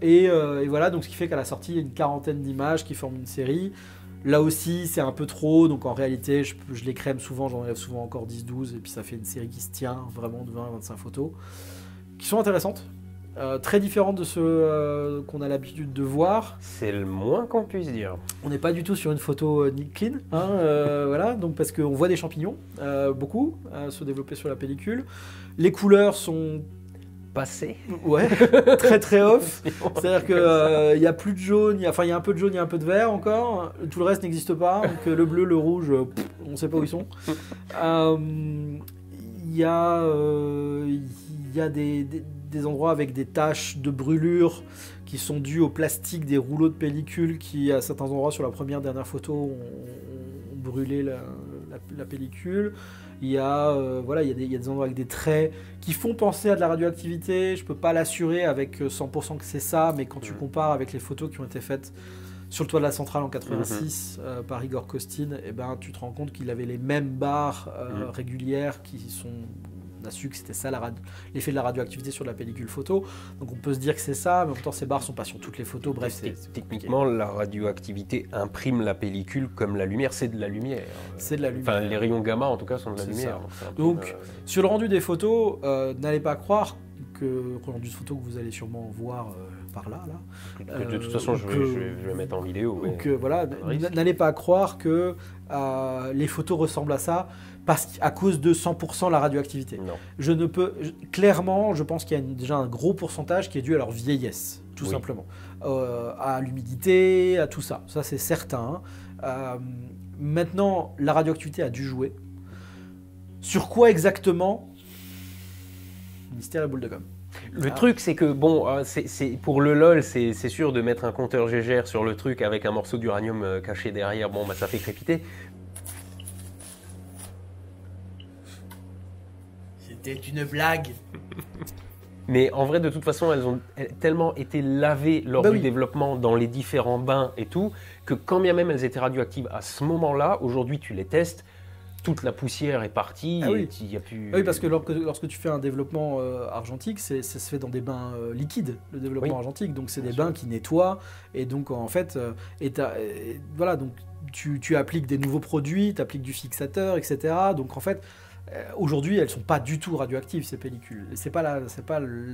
Et voilà, donc ce qui fait qu'à la sortie, il y a une quarantaine d'images qui forment une série. Là aussi, c'est un peu trop, donc en réalité, je les crème souvent, j'en enlève souvent encore 10-12, et puis ça fait une série qui se tient vraiment de 20-25 photos, qui sont intéressantes, très différentes de ceux qu'on a l'habitude de voir. C'est le moins qu'on puisse dire. On n'est pas du tout sur une photo clean, hein, voilà, donc parce qu'on voit des champignons, beaucoup, se développer sur la pellicule. Les couleurs sont... passé. Ouais, très très off. C'est-à-dire qu'il y a plus de jaune, il y a un peu de jaune, il y a un peu de vert encore. Tout le reste n'existe pas. Donc le bleu, le rouge, on ne sait pas où ils sont. Il y a des endroits avec des taches de brûlure qui sont dues au plastique des rouleaux de pellicule qui, à certains endroits sur la dernière photo, ont brûlé la pellicule. Il y a des endroits avec des traits qui font penser à de la radioactivité. Je ne peux pas l'assurer avec 100% que c'est ça, mais quand tu compares avec les photos qui ont été faites sur le toit de la centrale en 86 par Igor Kostin, tu te rends compte qu'il avait les mêmes barres régulières qui sont... On a su que c'était ça l'effet de la radioactivité sur la pellicule photo. Donc on peut se dire que c'est ça, mais en même temps ces barres ne sont pas sur toutes les photos. Bref, techniquement, la radioactivité imprime la pellicule comme la lumière, c'est de la lumière. C'est de la lumière. Enfin, les rayons gamma en tout cas sont de la lumière. Donc sur le rendu des photos, n'allez pas croire que le rendu de photos que vous allez sûrement voir par là. De toute façon, je vais mettre en vidéo. Donc voilà, n'allez pas croire que les photos ressemblent à ça à cause de 100% la radioactivité. Non. Clairement, je pense qu'il y a déjà un gros pourcentage qui est dû à leur vieillesse, tout simplement. À l'humidité, à tout ça. Ça, c'est certain. Maintenant, la radioactivité a dû jouer. Sur quoi exactement ? Mystère et boule de gomme. Le truc, c'est que, bon, pour le LOL, c'est sûr de mettre un compteur Gégère sur le truc avec un morceau d'uranium caché derrière, bon, bah, ça fait crépiter. C'était une blague. Mais en vrai, de toute façon, elles ont tellement été lavées lors du développement dans les différents bains et tout, que quand bien même elles étaient radioactives à ce moment-là, aujourd'hui tu les testes, toute la poussière est partie et il n'y a plus... Oui, parce que lorsque tu fais un développement argentique, ça se fait dans des bains liquides, le développement argentique, donc c'est des bains qui nettoient, et donc en fait, voilà, donc tu appliques des nouveaux produits, tu appliques du fixateur, etc. Donc en fait, aujourd'hui, elles sont pas du tout radioactives, ces pellicules. C'est pas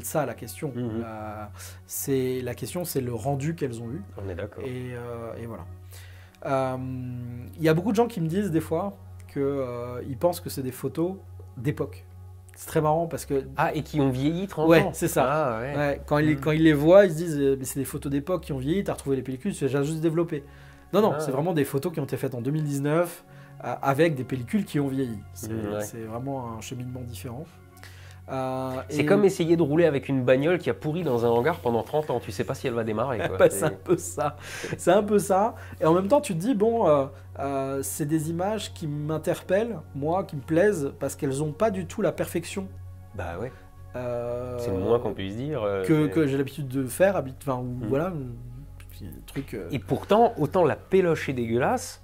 ça la question. La question, c'est le rendu qu'elles ont eu. On est d'accord. Et voilà. Il y a beaucoup de gens qui me disent des fois qu'ils pensent que c'est des photos d'époque. C'est très marrant parce que... Ah, et qui ont vieilli 30 ans. Ouais, c'est ça. Ah, ouais. Quand ils les voient, ils se disent mais c'est des photos d'époque qui ont vieilli, t'as retrouvé les pellicules, tu as juste développé. Non, c'est vraiment des photos qui ont été faites en 2019 avec des pellicules qui ont vieilli. C'est vraiment un cheminement différent. C'est comme essayer de rouler avec une bagnole qui a pourri dans un hangar pendant 30 ans. Tu sais pas si elle va démarrer. C'est un peu ça. C'est un peu ça. Et en même temps, tu te dis, bon, c'est des images qui m'interpellent, moi, qui me plaisent, parce qu'elles n'ont pas du tout la perfection. Bah ouais. C'est le moins qu'on puisse dire. Que j'ai l'habitude de faire. Voilà. Truc, Et pourtant, autant la péloche est dégueulasse,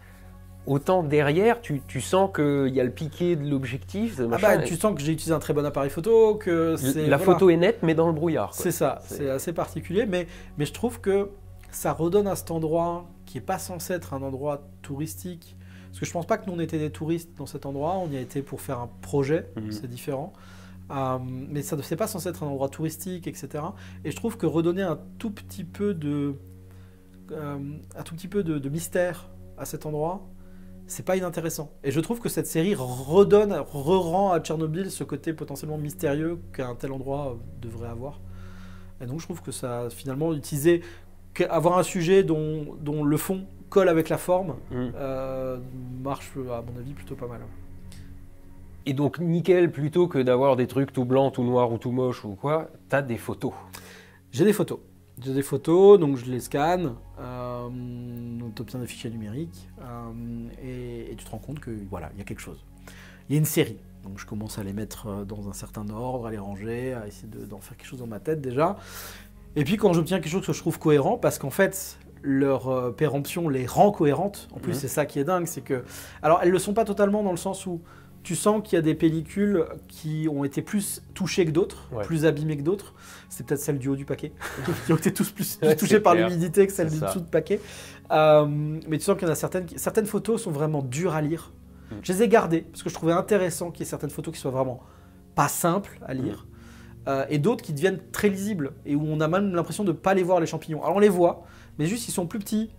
autant derrière, tu sens qu'il y a le piqué de l'objectif. Tu sens que j'ai utilisé un très bon appareil photo, que la photo est nette, mais dans le brouillard. C'est ça, c'est assez particulier, mais je trouve que ça redonne à cet endroit qui n'est pas censé être un endroit touristique. Parce que je pense pas que nous on était des touristes dans cet endroit, on y a été pour faire un projet, c'est différent. Mais ça c'est pas censé être un endroit touristique, etc. Et je trouve que redonner un tout petit peu de mystère à cet endroit, c'est pas inintéressant. Et je trouve que cette série rend à Tchernobyl ce côté potentiellement mystérieux qu'un tel endroit devrait avoir. Et donc je trouve que ça, finalement, avoir un sujet dont le fond colle avec la forme, marche, à mon avis, plutôt pas mal. Et donc, nickel, plutôt que d'avoir des trucs tout blancs, tout noirs ou tout moches ou quoi, t'as des photos. J'ai des photos, donc je les scanne, on obtient des fichiers numériques, et tu te rends compte que voilà, il y a quelque chose. Il y a une série, donc je commence à les mettre dans un certain ordre, à les ranger, à essayer d'en faire quelque chose dans ma tête déjà. Et puis quand j'obtiens quelque chose que je trouve cohérent, parce qu'en fait, leur péremption les rend cohérentes, en plus c'est ça qui est dingue, c'est que... Alors elles ne le sont pas totalement dans le sens où tu sens qu'il y a des pellicules qui ont été plus touchées que d'autres, plus abîmées que d'autres. C'est peut-être celles du haut du paquet, qui ont été plus touchées par l'humidité que celles du dessous du paquet. Mais tu sens qu'il y en a certaines photos sont vraiment dures à lire. Je les ai gardées, parce que je trouvais intéressant qu'il y ait certaines photos qui soient vraiment pas simples à lire, et d'autres qui deviennent très lisibles, et où on a même l'impression de ne pas les voir, les champignons. Alors on les voit, mais juste ils sont plus petits,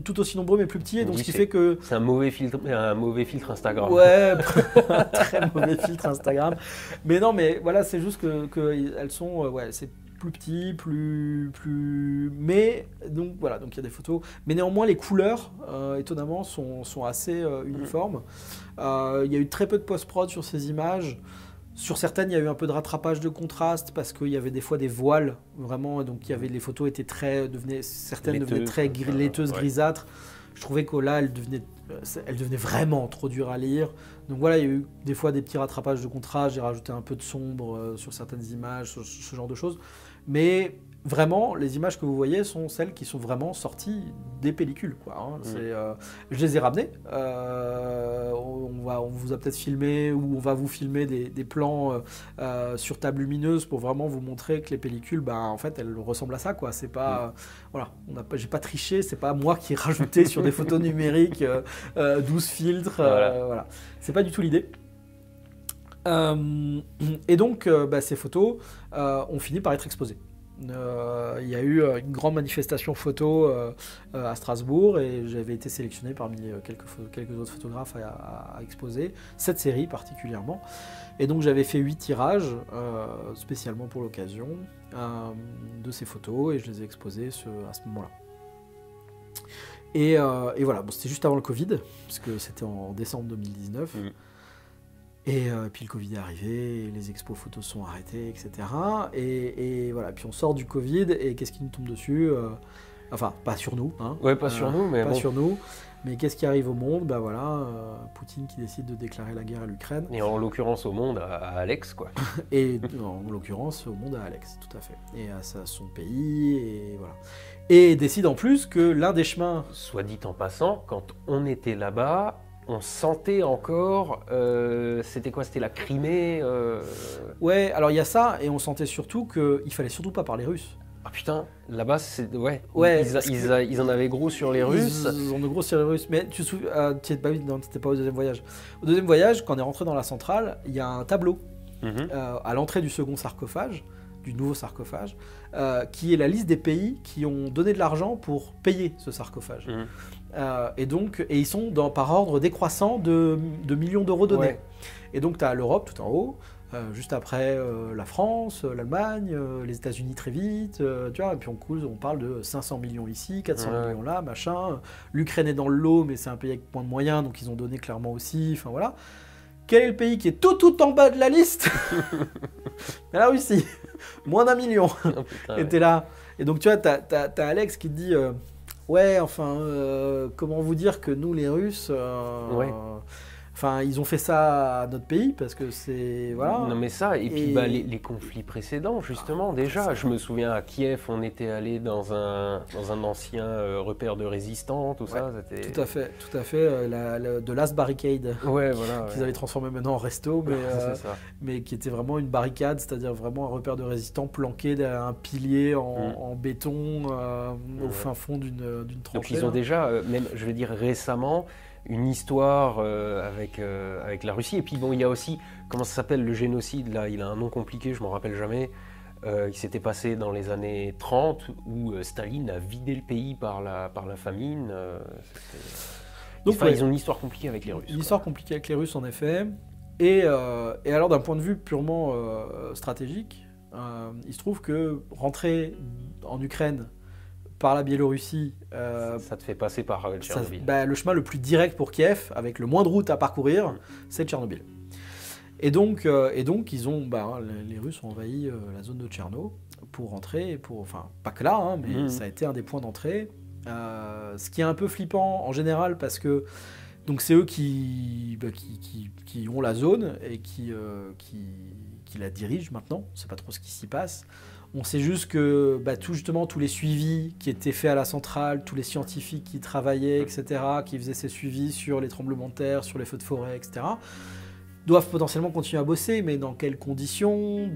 tout aussi nombreux mais plus petits, et donc ce qui fait que... C'est un mauvais filtre Instagram. Ouais, un très mauvais filtre Instagram. Mais non, mais voilà, c'est juste que elles sont... c'est plus petit, plus... Mais, donc voilà, donc il y a des photos. Mais néanmoins, les couleurs, étonnamment, sont assez uniformes. Il y a eu très peu de post-prod sur ces images. Sur certaines, il y a eu un peu de rattrapage de contraste parce qu'il y avait des fois des voiles, vraiment, donc les photos étaient certaines devenaient très laiteuses, grisâtres. Je trouvais que là, elles devenaient vraiment trop dures à lire. Donc voilà, il y a eu des fois des petits rattrapages de contraste, j'ai rajouté un peu de sombre sur certaines images, ce genre de choses. Mais vraiment, les images que vous voyez sont celles qui sont vraiment sorties des pellicules, quoi. Je les ai ramenées. On vous a peut-être filmé, ou on va vous filmer des plans sur table lumineuse pour vraiment vous montrer que les pellicules, en fait, elles ressemblent à ça, quoi. C'est pas, voilà, j'ai pas triché, c'est pas moi qui ai rajouté sur des photos numériques 12 filtres. Voilà. C'est pas du tout l'idée. Et donc, ces photos ont fini par être exposées. Il y a eu une grande manifestation photo à Strasbourg et j'avais été sélectionné parmi quelques autres photographes à exposer, cette série particulièrement. Et donc j'avais fait 8 tirages spécialement pour l'occasion de ces photos et je les ai exposées à ce moment-là. Et voilà, bon, c'était juste avant le Covid, parce que c'était en décembre 2019. Et puis le Covid est arrivé, les expos photos sont arrêtées, etc. Et voilà, puis on sort du Covid, et qu'est-ce qui nous tombe dessus? Enfin, pas sur nous. Hein. Ouais, pas sur nous, mais pas bon. sur nous. Mais qu'est-ce qui arrive au monde? Ben voilà, Poutine qui décide de déclarer la guerre à l'Ukraine. Et en l'occurrence au monde, à Alex, quoi. Et en l'occurrence au monde à Alex, tout à fait. Et à son pays, et voilà. Et décide en plus que l'un des chemins... Soit dit en passant, quand on était là-bas, on sentait encore... c'était quoi? C'était la Crimée Ouais, alors il y a ça, et on sentait surtout qu'il fallait surtout pas parler russe. Ah putain, là-bas, c'est... Ouais, Ouais, ils en avaient gros sur les Russes. Ils ont de gros sur les Russes. Mais tu te souviens... non, t'étais pas au deuxième voyage. Au deuxième voyage, quand on est rentré dans la centrale, il y a un tableau à l'entrée du second sarcophage, du nouveau sarcophage, qui est la liste des pays qui ont donné de l'argent pour payer ce sarcophage. Et ils sont par ordre décroissant de millions d'euros donnés. Ouais. Et donc tu as l'Europe tout en haut, juste après la France, l'Allemagne, les États-Unis très vite, tu vois, et puis on parle de 500 millions ici, 400 millions là, machin. L'Ukraine est dans le lot, mais c'est un pays avec moins de moyens, donc ils ont donné clairement aussi, enfin voilà. Quel est le pays qui est tout en bas de la liste? La Russie, moins d'1 million. Oh, putain, Et t'es là. Et donc tu vois, t'as Alex qui te dit ouais, enfin, comment vous dire que nous les Russes, enfin, ils ont fait ça à notre pays parce que c'est voilà. Non mais ça, et puis les conflits précédents justement, déjà, je me souviens à Kiev, on était allé dans un ancien repère de résistants, tout ça, c'était... Tout à fait, de Last Barricade. Ouais, voilà. Qu'ils avaient transformé maintenant en resto, mais qui était vraiment une barricade, c'est-à-dire vraiment un repère de résistants planqué derrière un pilier en béton au fin fond d'une tranchée. Donc ils ont déjà, même je vais dire récemment, une histoire avec la Russie. Et puis bon, il y a aussi, comment ça s'appelle, le génocide, là, il a un nom compliqué, je ne m'en rappelle jamais, qui s'était passé dans les années 30, où Staline a vidé le pays par la famine. Donc ils ont une histoire compliquée avec les Russes. Une histoire compliquée avec les Russes, en effet. Et alors, d'un point de vue purement stratégique, il se trouve que rentrer en Ukraine par la Biélorussie... ça te fait passer par Tchernobyl. Le chemin le plus direct pour Kiev, avec le moins de route à parcourir, c'est Tchernobyl. Et donc ils ont, les Russes ont envahi la zone de Tcherno pour rentrer, enfin pas que là, hein, mais ça a été un des points d'entrée. Ce qui est un peu flippant en général parce que donc c'est eux qui ont la zone et qui la dirigent maintenant. On ne sait pas trop ce qui s'y passe. On sait juste que tous les suivis qui étaient faits à la centrale, tous les scientifiques qui travaillaient, etc., qui faisaient ces suivis sur les tremblements de terre, sur les feux de forêt, etc., doivent potentiellement continuer à bosser, mais dans quelles conditions,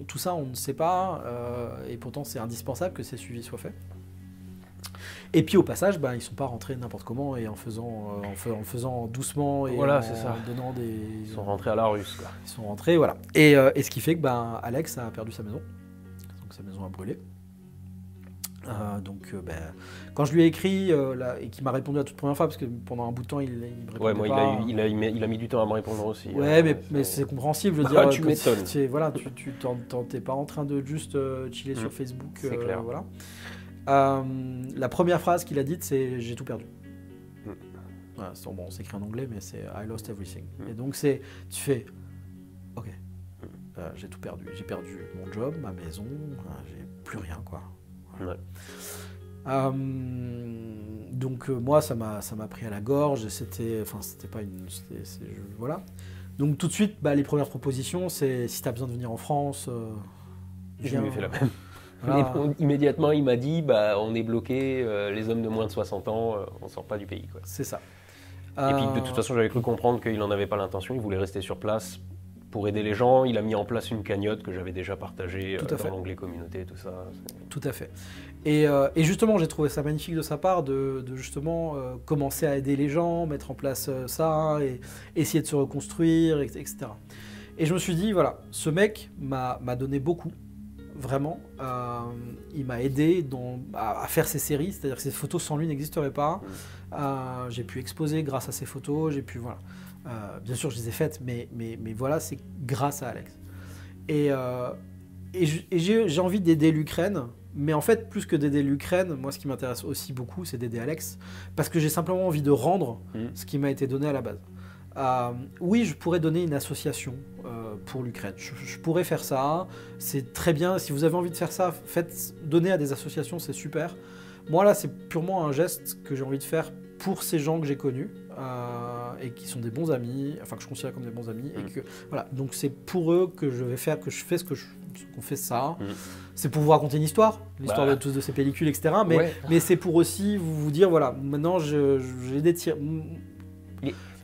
tout ça on ne sait pas, et pourtant c'est indispensable que ces suivis soient faits. Et puis au passage, ils ne sont pas rentrés n'importe comment et en faisant doucement et voilà, en donnant des... Ils sont rentrés à la russe, quoi. Ils sont rentrés, voilà. Et ce qui fait que Alex a perdu sa maison. Donc sa maison a brûlé. Quand je lui ai écrit et qu'il m'a répondu la toute première fois, parce que pendant un bout de temps il me répondait pas. Il a mis du temps à me répondre aussi. Ouais, mais c'est compréhensible, je veux dire. Tu m'étonnes. Tu t'es pas en train de juste chiller sur Facebook. C'est clair. Voilà. La première phrase qu'il a dite, c'est « j'ai tout perdu ». Voilà, bon, c'est écrit en anglais, mais c'est « I lost everything ». Et donc tu fais « ok, j'ai tout perdu. J'ai perdu mon job, ma maison, j'ai plus rien, quoi ». Voilà. Ouais. Donc moi, ça m'a pris à la gorge. Voilà. Donc tout de suite, les premières propositions, c'est si tu as besoin de venir en France, je lui ai fait la même. Voilà. Immédiatement, il m'a dit on est bloqué, les hommes de moins de 60 ans, on sort pas du pays, quoi. C'est ça. Et puis de toute façon, j'avais cru comprendre qu'il n'en avait pas l'intention, il voulait rester sur place pour aider les gens. Il a mis en place une cagnotte que j'avais déjà partagée dans l'onglet communauté, tout ça. Tout à fait. Et justement, j'ai trouvé ça magnifique de sa part de justement commencer à aider les gens, mettre en place ça, et essayer de se reconstruire, etc. Et je me suis dit, voilà, ce mec m'a donné beaucoup. Vraiment, il m'a aidé à faire ces séries, c'est-à-dire que ces photos sans lui n'existeraient pas. J'ai pu exposer grâce à ces photos, voilà. Bien sûr, je les ai faites, mais voilà, c'est grâce à Alex. Et j'ai envie d'aider l'Ukraine, mais en fait, plus que d'aider l'Ukraine, moi, ce qui m'intéresse aussi beaucoup, c'est d'aider Alex, parce que j'ai simplement envie de rendre ce qui m'a été donné à la base. Oui, je pourrais donner une association pour l'Ukraine. Je pourrais faire ça. C'est très bien. Si vous avez envie de faire ça, donnez à des associations, c'est super. Moi, là, c'est purement un geste que j'ai envie de faire pour ces gens que j'ai connus et qui sont des bons amis, enfin que je considère comme des bons amis. Et que, voilà. Donc, c'est pour eux que je fais qu'on fait ça. C'est pour vous raconter une histoire, l'histoire de tous de ces pellicules, etc. Mais c'est pour aussi vous dire, voilà, maintenant, j'ai des tirs.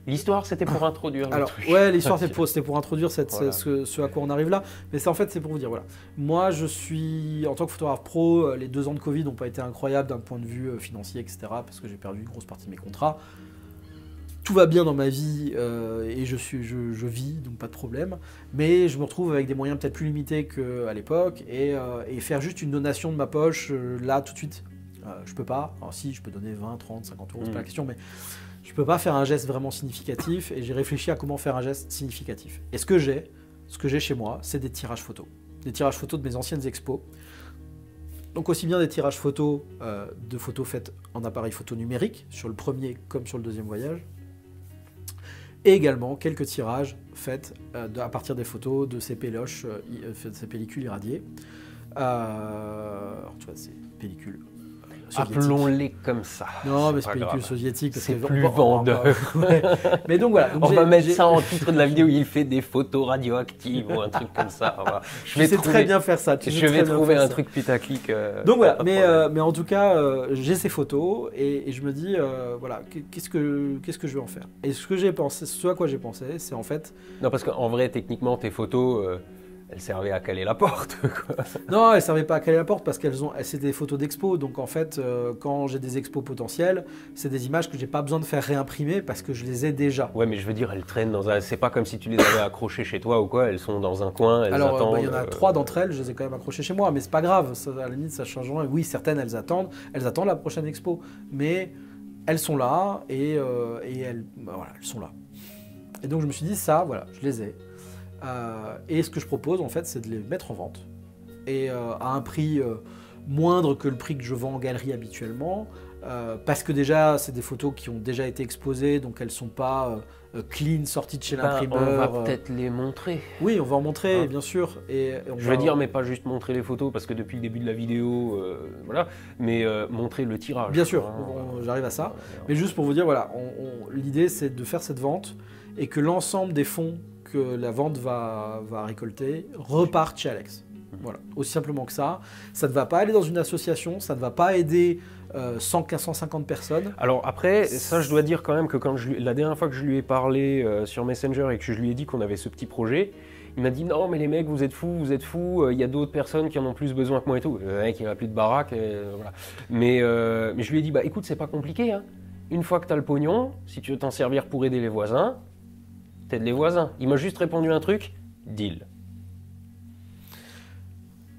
L'histoire, c'était pour introduire le truc. Ouais, l'histoire, c'était pour introduire ce à quoi on arrive là. Mais en fait, c'est pour vous dire, voilà. Moi, je suis, en tant que photographe pro, les 2 ans de Covid n'ont pas été incroyables d'un point de vue financier, etc. Parce que j'ai perdu une grosse partie de mes contrats. Tout va bien dans ma vie et je vis, donc pas de problème. Mais je me retrouve avec des moyens peut-être plus limités qu'à l'époque. Et faire juste une donation de ma poche, là, tout de suite, je peux pas. Alors si, je peux donner 20, 30, 50 euros, c'est pas la question, mais... Je ne peux pas faire un geste vraiment significatif et j'ai réfléchi à comment faire un geste significatif. Et ce que j'ai chez moi, c'est des tirages photos. Des tirages photos de mes anciennes expos. Donc aussi bien des tirages photos de photos faites en appareil photo numérique, sur le premier comme sur le deuxième voyage. Et également quelques tirages faits à partir des photos de ces péloches, de ces pellicules irradiées. Alors tu vois, ces pellicules... Appelons-les comme ça. Non, mais c'est pellicule soviétique. C'est plus vendeur. Ouais. Mais donc voilà. Donc on va mettre ça en titre de la vidéo où il fait des photos radioactives ou un truc comme ça. Je sais très bien faire ça. Je vais trouver un truc putaclic. Donc voilà, mais en tout cas, j'ai ces photos et je me dis, voilà, qu'est-ce que je vais en faire? Et ce à quoi j'ai pensé, c'est en fait... Non, parce qu'en vrai, techniquement, tes photos... Elles servaient à caler la porte, quoi. Non, elles ne servaient pas à caler la porte parce c'est des photos d'expo. Donc en fait, quand j'ai des expos potentiels, c'est des images que j'ai pas besoin de faire réimprimer parce que je les ai déjà. Ouais, mais je veux dire, elles traînent dans un... C'est pas comme si tu les avais accrochées chez toi ou quoi. Elles sont dans un coin, elles attendent. Il y en a 3 d'entre elles, je les ai quand même accrochées chez moi. Mais c'est pas grave, ça, à la limite, ça change rien. Oui, certaines, elles attendent la prochaine expo. Mais elles sont là et elles sont là. Et donc je me suis dit, ça, voilà, je les ai. Et ce que je propose en fait, c'est de les mettre en vente et à un prix moindre que le prix que je vends en galerie habituellement, parce que déjà c'est des photos qui ont déjà été exposées, donc elles sont pas clean, sorties de chez l'imprimeur. On va peut-être les montrer. Oui, on va en montrer, bien sûr. Je veux dire, mais pas juste montrer les photos, parce que depuis le début de la vidéo, voilà, mais montrer le tirage. Bien sûr, j'arrive à ça. Mais juste pour vous dire, voilà, l'idée c'est de faire cette vente et que l'ensemble des fonds que la vente va récolter repartent chez Alex. Voilà, aussi simplement que ça. Ça ne va pas aller dans une association, ça ne va pas aider 150 personnes. Alors après, ça je dois dire quand même que la dernière fois que je lui ai parlé sur Messenger et que je lui ai dit qu'on avait ce petit projet, il m'a dit non mais les mecs vous êtes fous, il y a d'autres personnes qui en ont plus besoin que moi et tout. Le mec il n'a plus de baraque, voilà. Mais je lui ai dit bah écoute c'est pas compliqué, hein. Une fois que tu as le pognon, si tu veux t'en servir pour aider les voisins, t'aides les voisins. Il m'a juste répondu un truc, deal.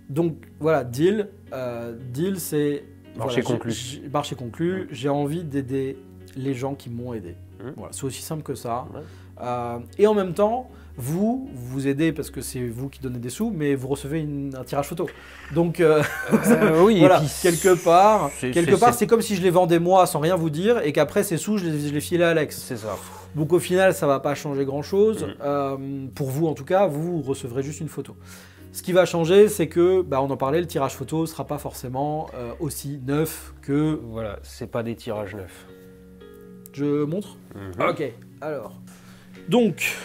Donc voilà, deal c'est... Marché conclu. Marché conclu, j'ai envie d'aider les gens qui m'ont aidé. Voilà, c'est aussi simple que ça. Et en même temps, vous aidez parce que c'est vous qui donnez des sous, mais vous recevez un tirage photo. Donc oui, voilà, et puis quelque part, c'est comme si je les vendais moi sans rien vous dire et qu'après ces sous, je les filais à Alex. C'est ça. Donc au final, ça ne va pas changer grand-chose. Pour vous en tout cas, vous recevrez juste une photo. Ce qui va changer, c'est que, on en parlait, le tirage photo ne sera pas forcément aussi neuf que... Voilà, c'est pas des tirages neufs. Je montre Ok, alors. Donc,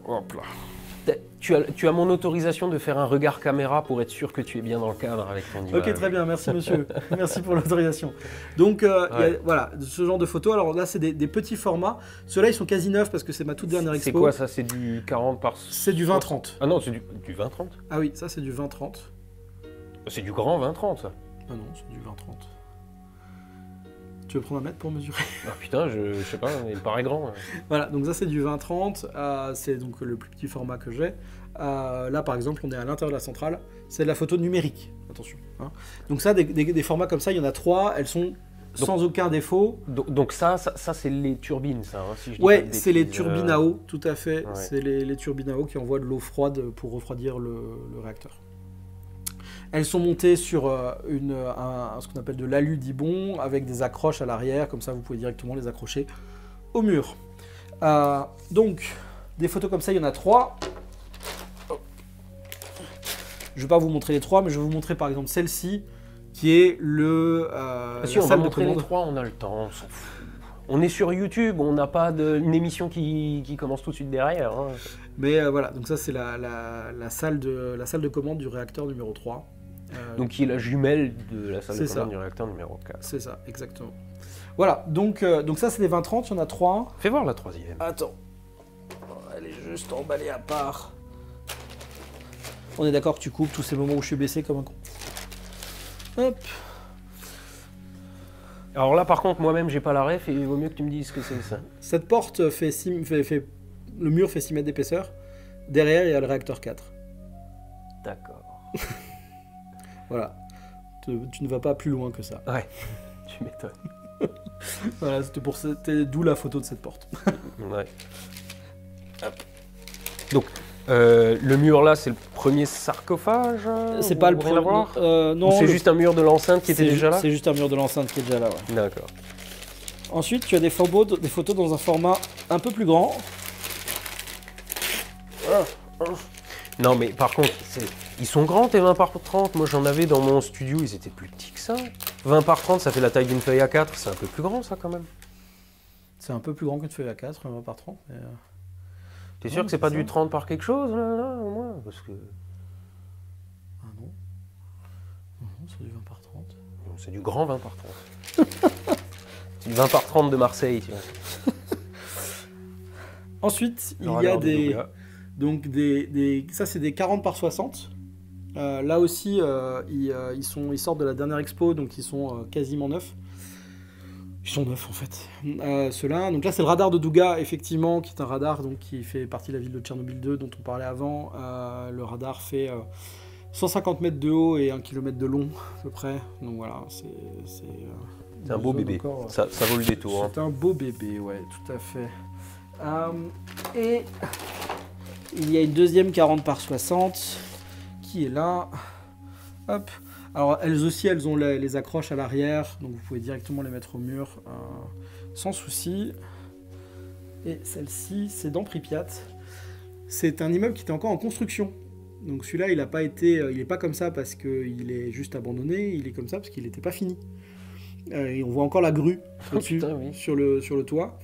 hop là. Tu as mon autorisation de faire un regard caméra pour être sûr que tu es bien dans le cadre avec ton image. Ok, très bien, merci monsieur. Merci pour l'autorisation. Donc, voilà, ce genre de photos. Alors là, c'est des petits formats. Ceux-là, ils sont quasi neufs parce que c'est ma toute dernière expo. C'est quoi ça? C'est du 40 par... C'est du 20-30. Ah non, c'est du 20-30. Ah oui, ça c'est du 20-30. C'est du grand 20-30 ça. Ah non, c'est du 20-30. Tu veux prendre un mètre pour mesurer? Ah putain, je sais pas, il me paraît grand. Voilà, donc ça c'est du 20-30, c'est donc le plus petit format que j'ai. Là par exemple, on est à l'intérieur de la centrale, c'est de la photo numérique, attention. Hein. Donc ça, des formats comme ça, il y en a 3, elles sont sans aucun défaut. Donc ça c'est les turbines, ça, hein, si je dis ouais, c'est les turbines à eau, tout à fait. Ouais. C'est les turbines à eau qui envoient de l'eau froide pour refroidir le réacteur. Elles sont montées sur ce qu'on appelle de l'alu d'Ibon avec des accroches à l'arrière, comme ça vous pouvez directement les accrocher au mur. Donc, des photos comme ça, il y en a 3. Je ne vais pas vous montrer les 3, mais je vais vous montrer par exemple celle-ci, qui est si on va montrer les 3, on a le temps, on s'en fout. On est sur YouTube, on n'a pas une émission qui commence tout de suite derrière. Hein. Mais voilà, donc ça c'est la salle de commande du réacteur numéro 3. Donc qui est la jumelle de la salle de commande du réacteur numéro 4. C'est ça, exactement. Voilà, donc ça c'est les 20-30, il y en a 3. Fais voir la 3e. Attends, elle est juste emballée à part. On est d'accord que tu coupes tous ces moments où je suis baissé comme un con. Hop. Alors là par contre moi-même j'ai pas la ref et il vaut mieux que tu me dises ce que c'est ça. Cette porte le mur fait 6 mètres d'épaisseur. Derrière il y a le réacteur 4. D'accord. Voilà. Tu ne vas pas plus loin que ça. Ouais, tu m'étonnes. Voilà, c'était d'où la photo de cette porte. Ouais. Hop. Donc, le mur là, c'est le premier sarcophage. C'est pas le premier. Non. C'est juste un mur de l'enceinte qui était déjà là. C'est juste un mur de l'enceinte qui est déjà là. Ouais. D'accord. Ensuite, tu as des photos dans un format un peu plus grand. Non, mais par contre, ils sont grands tes 20 par 30. Moi, j'en avais dans mon studio, ils étaient plus petits que ça. 20 par 30, ça fait la taille d'une feuille A4. C'est un peu plus grand, ça, quand même. C'est un peu plus grand qu'une feuille A4, 20 par 30. Mais... T'es sûr que c'est pas du 30 par quelque chose, là, au moins parce que... Ah non. Non, c'est du 20 par 30. Non, c'est du grand 20 par 30. C'est du 20 par 30 de Marseille, tu vois. Ensuite, il y a des... Donc, ça, c'est des 40 par 60. Là aussi, ils sortent de la dernière expo, donc ils sont quasiment neufs. Ils sont neufs en fait. Ceux-là. Donc là, c'est le radar de Douga, effectivement, qui est un radar donc, qui fait partie de la ville de Tchernobyl 2, dont on parlait avant. Le radar fait 150 mètres de haut et 1 km de long, à peu près. Donc voilà, c'est un beau bébé. Encore, ça vaut le détour. C'est un beau bébé, ouais, tout à fait. Et il y a une deuxième 40 par 60 qui est là. Hop. Alors elles aussi, elles ont les accroches à l'arrière, donc vous pouvez directement les mettre au mur sans souci. Et celle-ci, c'est dans Pripyat. C'est un immeuble qui était encore en construction. Donc celui-là, il n'est pas comme ça parce qu'il est juste abandonné, il est comme ça parce qu'il n'était pas fini. Et on voit encore la grue au-dessus, oui. sur le toit.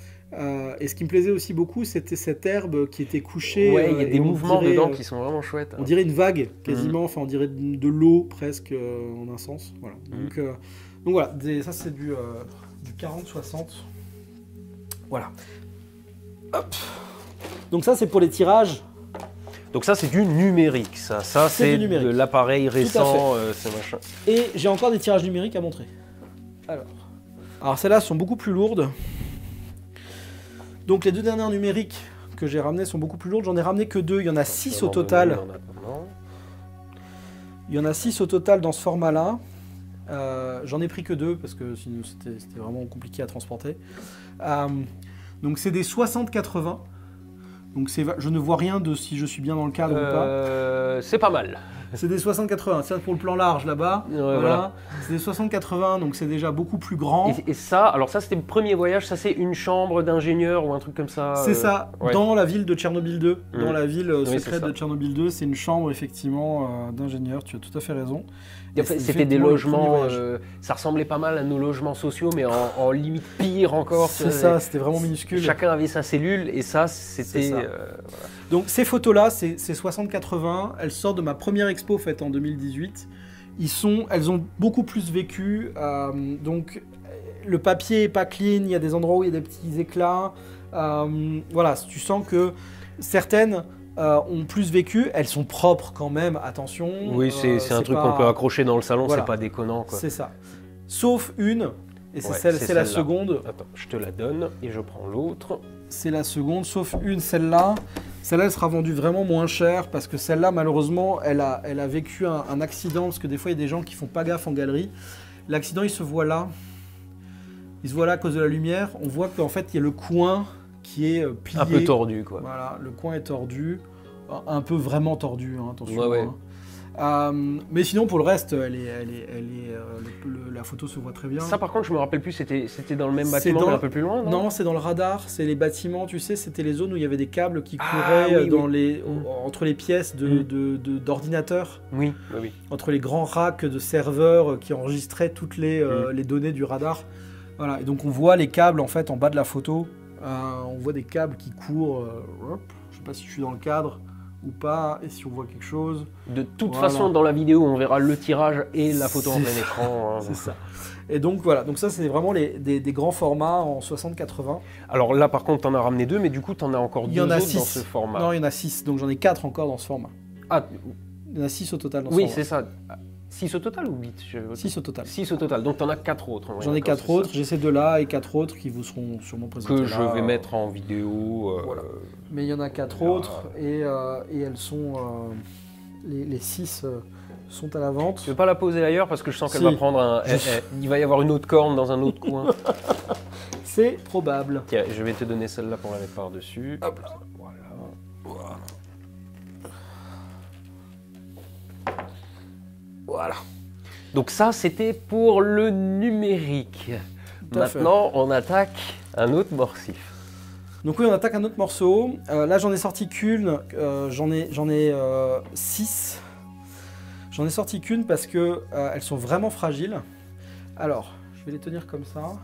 Et ce qui me plaisait aussi beaucoup, c'était cette herbe qui était couchée. Ouais, il y a des mouvements dedans qui sont vraiment chouettes. On dirait une vague, quasiment, enfin on dirait de l'eau presque en un sens. Voilà. Donc voilà, ça c'est du 40-60. Voilà. Hop. Donc ça c'est pour les tirages. Donc ça c'est du numérique, ça c'est de l'appareil récent, c'est machin. Et j'ai encore des tirages numériques à montrer. Alors celles-là sont beaucoup plus lourdes. Donc les deux dernières numériques que j'ai ramenées sont beaucoup plus lourdes. J'en ai ramené que 2, il y en a 6 au total. Il y en a 6 au total dans ce format-là. J'en ai pris que 2 parce que sinon c'était vraiment compliqué à transporter. Donc c'est des 60-80. Donc je ne vois rien de si je suis bien dans le cadre ou pas. C'est pas mal. C'est des 60-80, ça pour le plan large là-bas. Ouais, voilà. C'est des 60-80, donc c'est déjà beaucoup plus grand. Et ça, alors ça c'était le premier voyage, ça c'est une chambre d'ingénieur ou un truc comme ça. C'est ça, ouais. Dans la ville de Tchernobyl 2, dans la ville secrète de Tchernobyl 2, c'est une chambre effectivement d'ingénieur, tu as tout à fait raison. C'était des logements, ça ressemblait pas mal à nos logements sociaux, mais en limite pire encore. C'est ça, c'était vraiment minuscule. Chacun avait sa cellule et ça c'était... Voilà. Donc ces photos-là, c'est 60-80, elles sortent de ma première expo faite en 2018. Elles ont beaucoup plus vécu, donc le papier est pas clean, il y a des endroits où il y a des petits éclats. Voilà, tu sens que certaines... ont plus vécu, elles sont propres quand même, attention. Oui, c'est un truc qu'on peut accrocher dans le salon, voilà. C'est pas déconnant. C'est ça. Sauf une, et c'est la seconde. Attends, je te la donne et je prends l'autre. C'est la seconde, sauf une, celle-là. Celle-là, elle sera vendue vraiment moins cher parce que celle-là, malheureusement, elle a vécu un accident parce que des fois, il y a des gens qui font pas gaffe en galerie. L'accident, il se voit là. Il se voit là à cause de la lumière. On voit qu'en fait, il y a le coin qui est plié. Un peu tordu, quoi. Voilà, le coin est tordu. Un peu vraiment tordu, hein, attention. Ouais. Mais sinon, pour le reste, la photo se voit très bien. Ça, par contre, je me rappelle plus, c'était dans le même C'est bâtiment, dans- mais un peu plus loin, non? Non, c'est dans le radar, c'est les bâtiments, tu sais, c'était les zones où il y avait des câbles qui couraient Oui, oui. entre les pièces d'ordinateurs, Oui, oui. entre les grands racks de serveurs qui enregistraient toutes les données du radar. Voilà, et donc on voit les câbles en fait en bas de la photo, on voit des câbles qui courent, je sais pas si je suis dans le cadre ou pas, et si on voit quelque chose. De toute Voilà. façon, dans la vidéo, on verra le tirage et la photo en C'est plein ça. écran. Hein. C'est ça. Et donc voilà, donc ça c'est vraiment des grands formats en 60-80. Alors là, par contre, t'en as ramené 2, mais du coup, t'en as encore Il y 2 en a autres 6. dans ce format. Non, il y en a 6, donc j'en ai 4 encore dans ce format. Ah, Il y en a 6 au total dans ce oui, format. c'est ça. 6 au total ou 8? 6 au total. 6 au total, donc t'en as 4 autres. Ouais, J'en ai d'accord, 4 c'est autres, j'ai ces deux-là et 4 autres qui vous seront sûrement ça. présentés Que je là, vais mettre en vidéo. voilà. Mais il y en a 4 là. autres et elles sont... les 6 sont à la vente. Je vais pas la poser ailleurs parce que je sens qu'elle Si. va prendre un. Il va y avoir une autre corne dans un autre coin. C'est probable. Tiens, je vais te donner celle-là pour la mettre par-dessus. Hop là. Voilà. Donc ça, c'était pour le numérique. Tout à fait. Maintenant, on attaque un autre morcif. Donc oui, on attaque un autre morceau. Là, j'en ai sorti qu'une. J'en ai 6. J'en ai sorti qu'une parce que elles sont vraiment fragiles. Alors, je vais les tenir comme ça.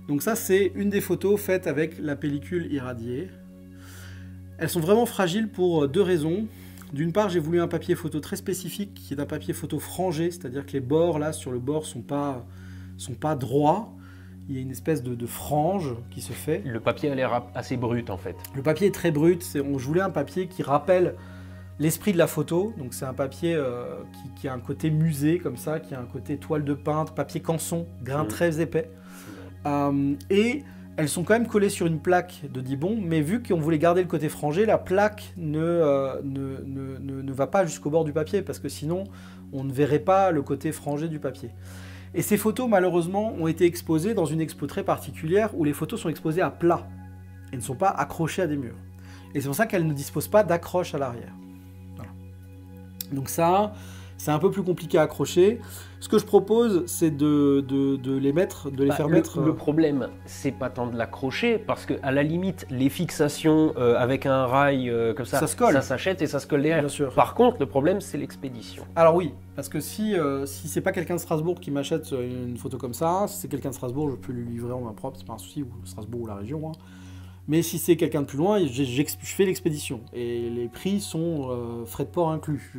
Donc ça, c'est une des photos faites avec la pellicule irradiée. Elles sont vraiment fragiles pour 2 raisons. D'une part, j'ai voulu un papier photo très spécifique qui est un papier photo frangé, c'est-à-dire que les bords là sur le bord sont pas droits. Il y a une espèce de frange qui se fait. Le papier a l'air assez brut en fait. Le papier est très brut. Je voulais un papier qui rappelle l'esprit de la photo. Donc c'est un papier qui a un côté musée comme ça, qui a un côté toile de peintre, papier canson, grain très épais. Et elles sont quand même collées sur une plaque de Dibond, mais vu qu'on voulait garder le côté frangé, la plaque ne va pas jusqu'au bord du papier, parce que sinon, on ne verrait pas le côté frangé du papier. Et ces photos, malheureusement, ont été exposées dans une expo très particulière, où les photos sont exposées à plat, et ne sont pas accrochées à des murs. Et c'est pour ça qu'elles ne disposent pas d'accroche à l'arrière. Voilà. Donc ça, c'est un peu plus compliqué à accrocher. Ce que je propose, c'est de les faire mettre... Le problème, c'est pas tant de l'accrocher, parce que à la limite, les fixations avec un rail comme ça se colle. ça s'achète et ça se colle derrière. Bien sûr. Par contre, le problème, c'est l'expédition. Alors oui, parce que si c'est pas quelqu'un de Strasbourg qui m'achète une photo comme ça, si c'est quelqu'un de Strasbourg, je peux lui livrer en main propre, c'est pas un souci, ou Strasbourg ou la région. Hein. Mais si c'est quelqu'un de plus loin, je fais l'expédition. Et les prix sont frais de port inclus.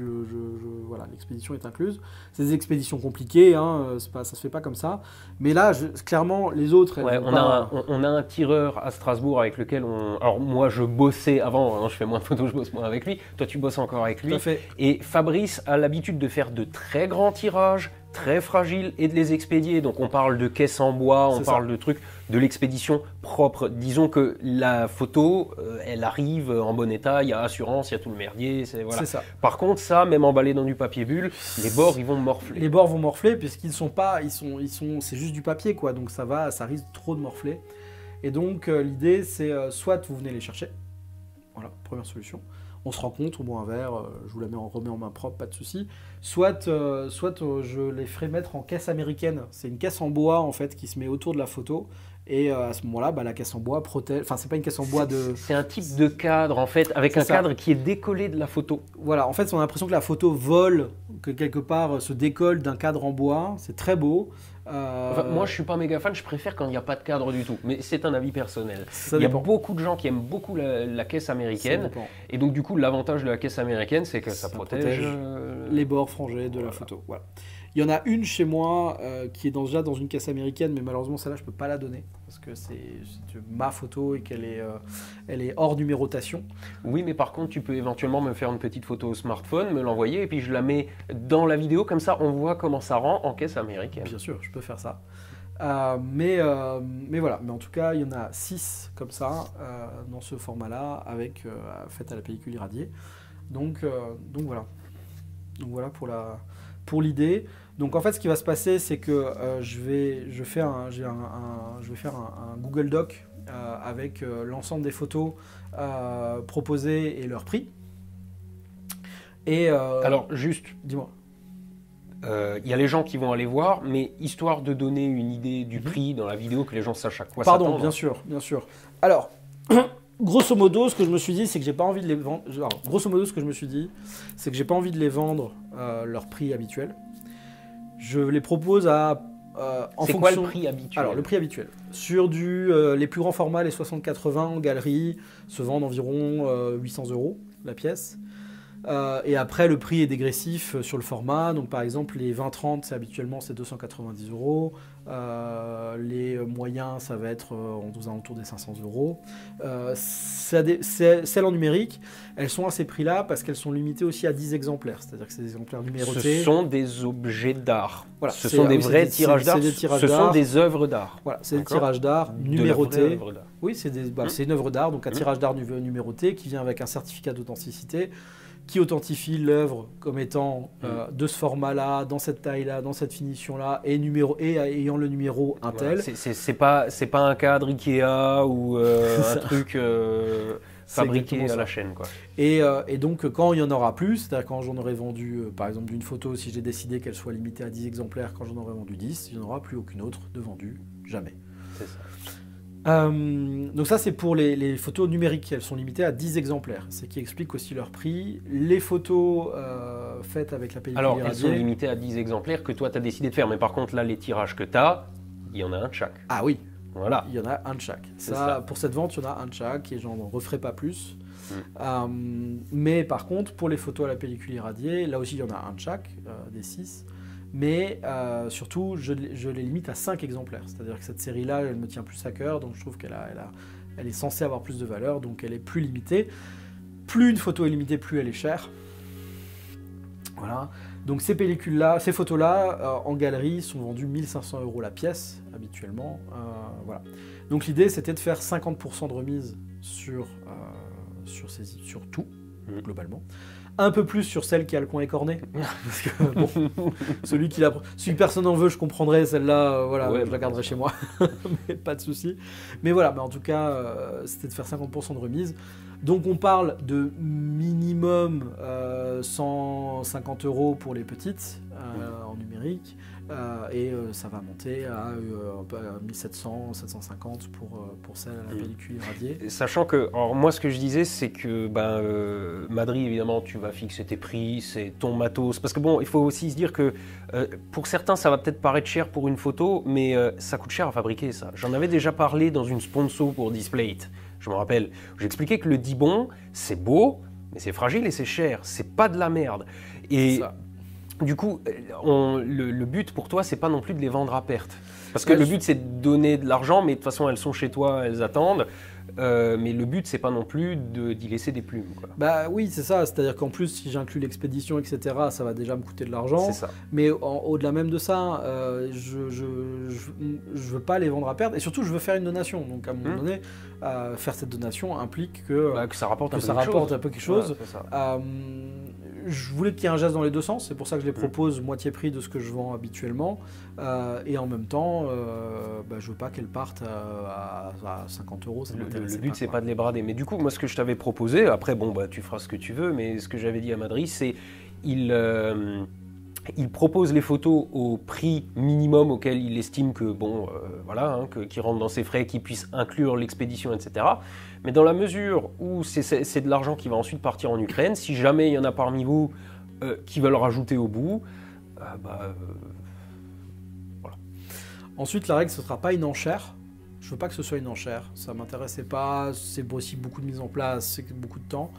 Voilà, l'expédition est incluse. C'est des expéditions compliquées, hein, ça se fait pas comme ça. Mais là, clairement, les autres... Ouais, on a un tireur à Strasbourg avec lequel on... Alors moi, je bossais avant, hein, je fais moins de photos, je bosse moins avec lui. Toi, tu bosses encore avec lui. Tout à fait. Et Fabrice a l'habitude de faire de très grands tirages, très fragiles, et de les expédier. Donc on parle de caisses en bois, on parle de trucs, de l'expédition propre. Disons que la photo, elle arrive en bon état, il y a assurance, il y a tout le merdier. Voilà. C'est ça. Par contre, ça, même emballé dans du papier bulle, les bords, ils vont morfler. Les bords vont morfler puisqu'ils sont pas, c'est juste du papier quoi, donc ça risque trop de morfler. Et donc l'idée c'est soit vous venez les chercher, voilà, première solution. On se rencontre, on boit un verre, je vous remets en main propre, pas de souci. Soit je les ferai mettre en caisse américaine. C'est une caisse en bois en fait qui se met autour de la photo. Et à ce moment-là, la caisse en bois protège. Enfin, c'est pas une caisse en bois de. C'est un type de cadre en fait, avec un cadre qui est décollé de la photo. Voilà, en fait, on a l'impression que la photo vole, que quelque part se décolle d'un cadre en bois. C'est très beau. Enfin, moi, je suis pas méga fan, je préfère quand il n'y a pas de cadre du tout. Mais c'est un avis personnel. Ça il y a dépend. beaucoup de gens qui aiment beaucoup la caisse américaine. Et donc, du coup, l'avantage de la caisse américaine, c'est que ça protège les bords frangés de la photo. Voilà. Il y en a une chez moi qui est déjà dans une caisse américaine, mais malheureusement, celle-là, je peux pas la donner parce que c'est ma photo et qu'elle est hors numérotation. Oui, mais par contre, tu peux éventuellement me faire une petite photo au smartphone, me l'envoyer et puis je la mets dans la vidéo, comme ça on voit comment ça rend en caisse américaine. Bien sûr, je peux faire ça. Mais voilà, mais en tout cas, il y en a 6 comme ça, dans ce format-là, faites à la pellicule irradiée. Donc voilà. Donc voilà pour l'idée. Donc en fait, ce qui va se passer, c'est que je vais faire un Google Doc avec l'ensemble des photos proposées et leur prix. Et Alors, juste, dis-moi. il y a les gens qui vont aller voir, mais histoire de donner une idée du prix dans la vidéo, que les gens sachent à quoi Pardon, s'attendre. bien sûr, bien sûr. Alors, grosso modo, ce que je me suis dit, c'est que j'ai pas envie de les vendre. Grosso modo, ce que je me suis dit, c'est que j'ai pas envie de les vendre leur prix habituel. Je les propose à en C'est fonction... quoi le prix habituel? Alors, le prix habituel. Sur les plus grands formats, les 60-80 en galerie, se vendent environ 800 € la pièce. Et après, le prix est dégressif sur le format. Donc, par exemple, les 20-30, habituellement, c'est 290 €. Les moyens, ça va être aux alentours des 500 €. Celles en numérique, elles sont à ces prix-là parce qu'elles sont limitées aussi à 10 exemplaires. C'est-à-dire que c'est des exemplaires numérotés. Ce sont des objets d'art. Voilà, ce sont des vrais tirages d'art. Ce sont des œuvres d'art. Voilà, c'est des tirages d'art numérotés. De d'art. Oui, c'est une œuvre d'art, donc un tirage d'art numéroté qui vient avec un certificat d'authenticité, qui authentifie l'œuvre comme étant de ce format-là, dans cette taille-là, dans cette finition-là, et ayant le numéro un tel. Voilà, c'est pas un cadre Ikea ou un truc fabriqué à la chaîne, quoi. Et donc, quand il y en aura plus, c'est-à-dire quand j'en aurai vendu, par exemple, d'une photo, si j'ai décidé qu'elle soit limitée à 10 exemplaires, quand j'en aurai vendu 10, il n'y en aura plus aucune autre de vendue, jamais. C'est ça. Donc ça, c'est pour les photos numériques. Elles sont limitées à 10 exemplaires, ce qui explique aussi leur prix. Les photos faites avec la pellicule Alors, irradiée... elles sont limitées à 10 exemplaires que toi, tu as décidé de faire. Mais par contre, là, les tirages que tu as, il y en a un de chaque. Ah oui, voilà. Il y en a un de chaque. Ça. Pour cette vente, il y en a un de chaque et j'en referai pas plus. Mais par contre, pour les photos à la pellicule irradiée, là aussi, il y en a un de chaque, des 6. Mais surtout, je les limite à 5 exemplaires. C'est-à-dire que cette série-là, elle me tient plus à cœur, donc je trouve qu'elle est censée avoir plus de valeur, donc elle est plus limitée. Plus une photo est limitée, plus elle est chère. Voilà. Donc ces pellicules-là, ces photos-là, en galerie, sont vendues 1500 € la pièce, habituellement. Voilà. Donc l'idée, c'était de faire 50% de remise sur tout, globalement. Un peu plus sur celle qui a le coin écorné. Parce que, bon, si personne en veut, je comprendrais. Celle-là, voilà, je la garderai chez moi. Mais pas de souci. Mais voilà, en tout cas, c'était de faire 50% de remise. Donc on parle de minimum 150 € pour les petites en numérique. Et ça va monter à 1700, 750 pour celle à la pellicule irradiée. Sachant que, alors moi ce que je disais, c'est que Madrid, évidemment, tu vas fixer tes prix, c'est ton matos. Parce que bon, il faut aussi se dire que pour certains, ça va peut-être paraître cher pour une photo, mais ça coûte cher à fabriquer ça. J'en avais déjà parlé dans une sponsor pour Displate. Je me rappelle, j'expliquais que le Dibond, c'est beau, mais c'est fragile et c'est cher. C'est pas de la merde. Et du coup, le but pour toi, c'est pas non plus de les vendre à perte. Parce que le but, c'est de donner de l'argent, mais de toute façon, elles sont chez toi, elles attendent. Mais le but, c'est pas non plus d'y laisser des plumes, quoi. Bah oui, c'est ça. C'est-à-dire qu'en plus, si j'inclus l'expédition, etc., ça va déjà me coûter de l'argent. C'est ça. Mais au-delà même de ça, je veux pas les vendre à perte. Et surtout, je veux faire une donation. Donc à un moment donné, faire cette donation implique que ça rapporte un peu quelque chose. Voilà, je voulais qu'il y ait un geste dans les deux sens. C'est pour ça que je les propose moitié prix de ce que je vends habituellement. Et en même temps, je veux pas qu'elles partent à 50 €. Le but, c'est pas de les brader. Mais du coup, moi, ce que je t'avais proposé, après, tu feras ce que tu veux, mais ce que j'avais dit à Madrid, c'est il propose les photos au prix minimum auquel il estime que, qu'ils rentrent dans ses frais, qu'il puisse inclure l'expédition, etc. Mais dans la mesure où c'est de l'argent qui va ensuite partir en Ukraine, si jamais il y en a parmi vous qui veulent rajouter au bout, voilà. Ensuite, la règle, ce ne sera pas une enchère. Je veux pas que ce soit une enchère, ça m'intéressait pas, c'est aussi beaucoup de mise en place, c'est beaucoup de temps.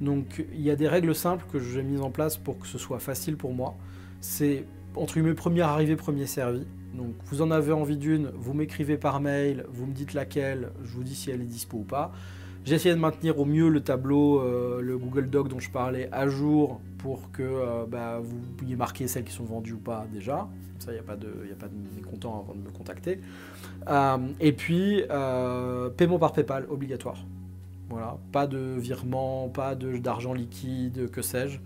Donc il y a des règles simples que j'ai mises en place pour que ce soit facile pour moi. C'est entre guillemets première arrivée, premier servi. Donc vous en avez envie d'une, vous m'écrivez par mail, vous me dites laquelle, je vous dis si elle est dispo ou pas. J'ai essayé de maintenir au mieux le tableau, le Google Doc dont je parlais à jour pour que vous puissiez marquer celles qui sont vendues ou pas déjà. Comme ça, il n'y a pas de mécontents avant de me contacter. Et puis, paiement par PayPal obligatoire. Voilà, pas de virement, pas d'argent liquide, que sais-je.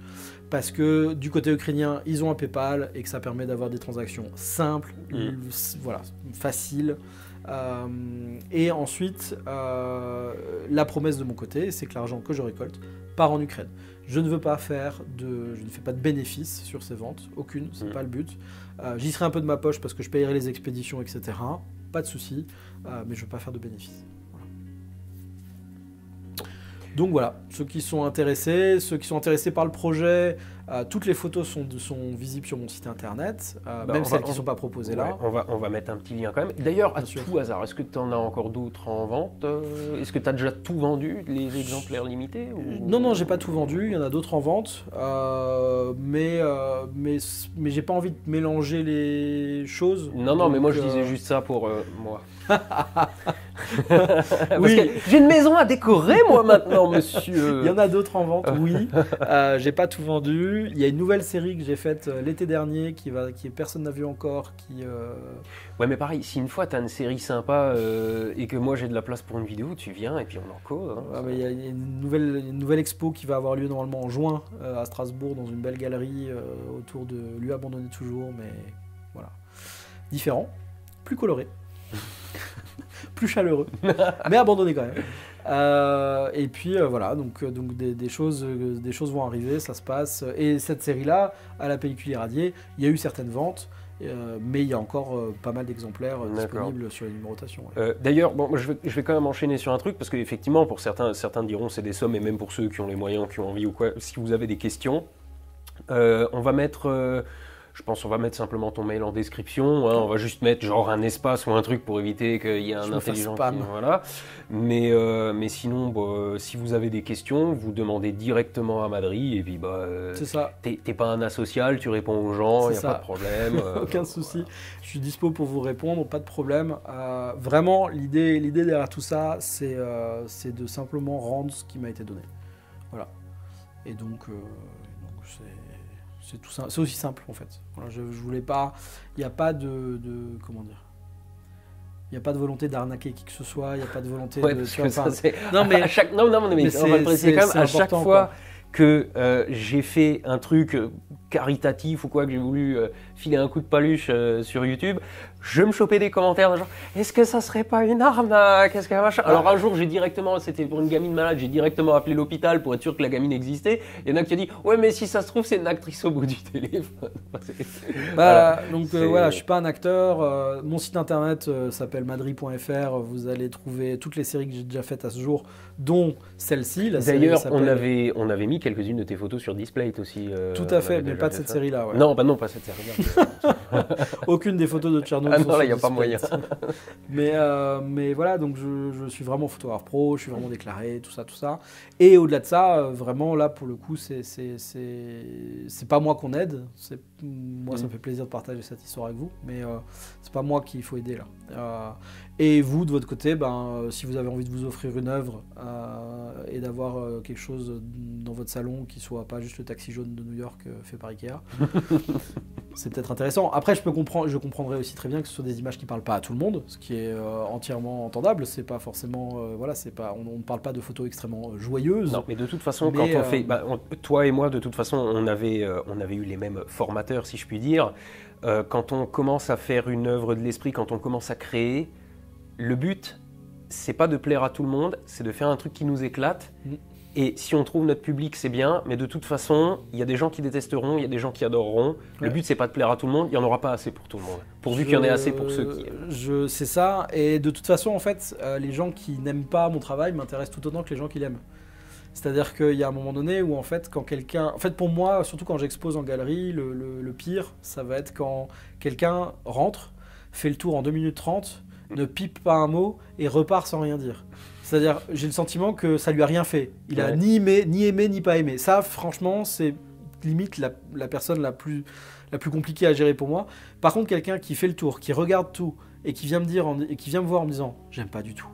Parce que du côté ukrainien, ils ont un PayPal et que ça permet d'avoir des transactions simples, faciles. Et ensuite, la promesse de mon côté, c'est que l'argent que je récolte part en Ukraine. Je ne fais pas de bénéfice sur ces ventes, aucune, c'est pas le but. J'y serai un peu de ma poche parce que je payerai les expéditions, etc. Pas de souci, mais je ne veux pas faire de bénéfice. Voilà. Donc voilà, ceux qui sont intéressés par le projet, toutes les photos sont visibles sur mon site internet, même celles qui ne sont pas proposées là. On va mettre un petit lien quand même. D'ailleurs, à sûr. tout hasard, est-ce que tu en as encore d'autres en vente? Est-ce que tu as déjà tout vendu, les exemplaires limités ou... Non, j'ai pas tout vendu, il y en a d'autres en vente, mais j'ai pas envie de mélanger les choses. Non, mais moi je disais juste ça pour moi. Oui, j'ai une maison à décorer moi maintenant, monsieur. Il y en a d'autres en vente, oui. J'ai pas tout vendu. Il y a une nouvelle série que j'ai faite l'été dernier qui personne n'a vu encore. Ouais, mais pareil, si une fois tu as une série sympa et que moi j'ai de la place pour une vidéo, tu viens et puis on en cause. Hein, il y a une nouvelle expo qui va avoir lieu normalement en juin à Strasbourg dans une belle galerie autour de Lieu abandonné toujours, mais voilà. Différent, plus coloré. Plus chaleureux, mais abandonné quand même. Et puis voilà, donc des choses vont arriver, ça se passe. Et cette série-là, à la pellicule irradiée, il y a eu certaines ventes, mais il y a encore pas mal d'exemplaires disponibles sur les numérotations. Ouais. D'ailleurs, bon, je vais quand même enchaîner sur un truc, parce qu'effectivement, pour certains diront c'est des sommes, et même pour ceux qui ont les moyens, qui ont envie ou quoi, si vous avez des questions, on va mettre... Je pense qu'on va mettre simplement ton mail en description. Hein, on va juste mettre genre un espace ou un truc pour éviter qu'il y ait un intelligent qui... Voilà. Mais sinon, si vous avez des questions, vous demandez directement à Madri. Et puis, c'est ça. T'es pas un asocial, tu réponds aux gens, il n'y a pas de problème. Aucun souci. Je suis dispo pour vous répondre, pas de problème. Vraiment, l'idée derrière tout ça, c'est de simplement rendre ce qui m'a été donné. Voilà. Et donc c'est tout simple, c'est aussi simple en fait. Voilà, je voulais pas, il n'y a pas de comment dire, il n'y a pas de volonté d'arnaquer qui que ce soit, il n'y a pas de volonté de. Non mais à chaque, non mais on va le préciser quand même. À chaque fois que j'ai fait un truc caritatif ou quoi, que j'ai voulu filer un coup de paluche sur YouTube, je me chopais des commentaires genre est-ce que ça serait pas une arnaque, qu'est-ce que machin. Alors un jour j'ai directement, c'était pour une gamine malade, j'ai directement appelé l'hôpital pour être sûr que la gamine existait. Il y en a qui a dit ouais mais si ça se trouve c'est une actrice au bout du téléphone. Voilà, donc voilà, je suis pas un acteur. Mon site internet s'appelle madri.fr. Vous allez trouver toutes les séries que j'ai déjà faites à ce jour, dont celle-ci. D'ailleurs, on avait mis quelques-unes de tes photos sur Displate aussi. Tout à fait, mais pas de cette série-là. Ouais. Non, pas cette série-là. Aucune des photos de Tchernobyl. Ah non, là, il n'y a pas moyen. mais voilà, donc je suis vraiment photographe pro, je suis vraiment déclaré, tout ça. Et au-delà de ça, vraiment, là, pour le coup, c'est pas moi qu'on aide. Moi, ça me fait plaisir de partager cette histoire avec vous, mais c'est pas moi qu'il faut aider, là. Et vous, de votre côté, si vous avez envie de vous offrir une œuvre et d'avoir quelque chose dans votre salon qui soit pas juste le taxi jaune de New York fait par Ikea, c'est peut-être intéressant. Après, je comprendrais aussi très bien que ce soit des images qui parlent pas à tout le monde, ce qui est entièrement entendable. C'est pas forcément, on ne parle pas de photos extrêmement joyeuses. Non, mais de toute façon, quand on fait, toi et moi, de toute façon, on avait eu les mêmes formateurs, si je puis dire. Quand on commence à faire une œuvre de l'esprit, quand on commence à créer, le but, c'est pas de plaire à tout le monde, c'est de faire un truc qui nous éclate. Et si on trouve notre public, c'est bien, mais de toute façon, il y a des gens qui détesteront, il y a des gens qui adoreront. Le but, c'est pas de plaire à tout le monde, il n'y en aura pas assez pour tout le monde. Pourvu qu'il y en ait assez pour ceux qui aiment. C'est ça, et de toute façon, en fait, les gens qui n'aiment pas mon travail m'intéressent tout autant que les gens qui l'aiment. C'est-à-dire qu'il y a un moment donné où, en fait, quand quelqu'un... En fait, pour moi, surtout quand j'expose en galerie, le pire, ça va être quand quelqu'un rentre, fait le tour en 2 minutes 30, ne pipe pas un mot et repart sans rien dire. C'est-à-dire, j'ai le sentiment que ça lui a rien fait. Il a ni aimé, ni pas aimé. Ça, franchement, c'est limite la personne la plus compliquée à gérer pour moi. Par contre, quelqu'un qui fait le tour, qui regarde tout et qui vient me voir en me disant « j'aime pas du tout »,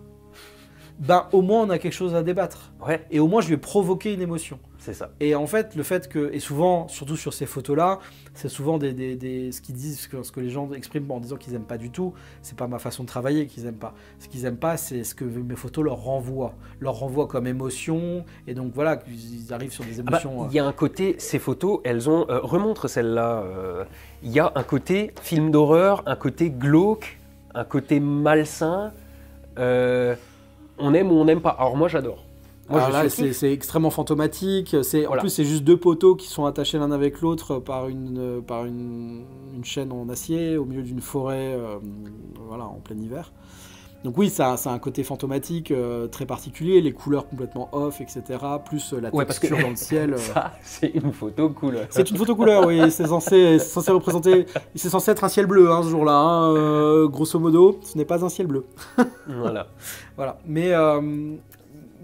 au moins on a quelque chose à débattre. Ouais. Et au moins je vais provoquer une émotion. C'est ça. Et en fait, le fait que, et souvent, surtout sur ces photos-là, c'est souvent ce qu'ils disent, ce que les gens expriment en disant qu'ils aiment pas du tout, c'est pas ma façon de travailler qu'ils aiment pas. Ce qu'ils aiment pas, c'est ce que mes photos leur renvoient comme émotion. Et donc voilà, ils arrivent sur des émotions. Il y a un côté, ces photos, elles ont, remontre celle-là, il y a un côté film d'horreur, un côté glauque, un côté malsain. On aime ou on n'aime pas. Alors moi j'adore. Moi, Alors je là, surkiffe. c'est extrêmement fantomatique. En Voilà. plus, c'est juste deux poteaux qui sont attachés l'un avec l'autre par une chaîne en acier au milieu d'une forêt, voilà, en plein hiver. Donc oui, ça a un côté fantomatique très particulier, les couleurs complètement off, etc. Plus la Ouais, parce que texture dans le ciel. ça, c'est une photo cool. C'est une photo couleur, oui. C'est censé représenter. C'est censé être un ciel bleu ce jour-là. Grosso modo, ce n'est pas un ciel bleu. Voilà. Voilà.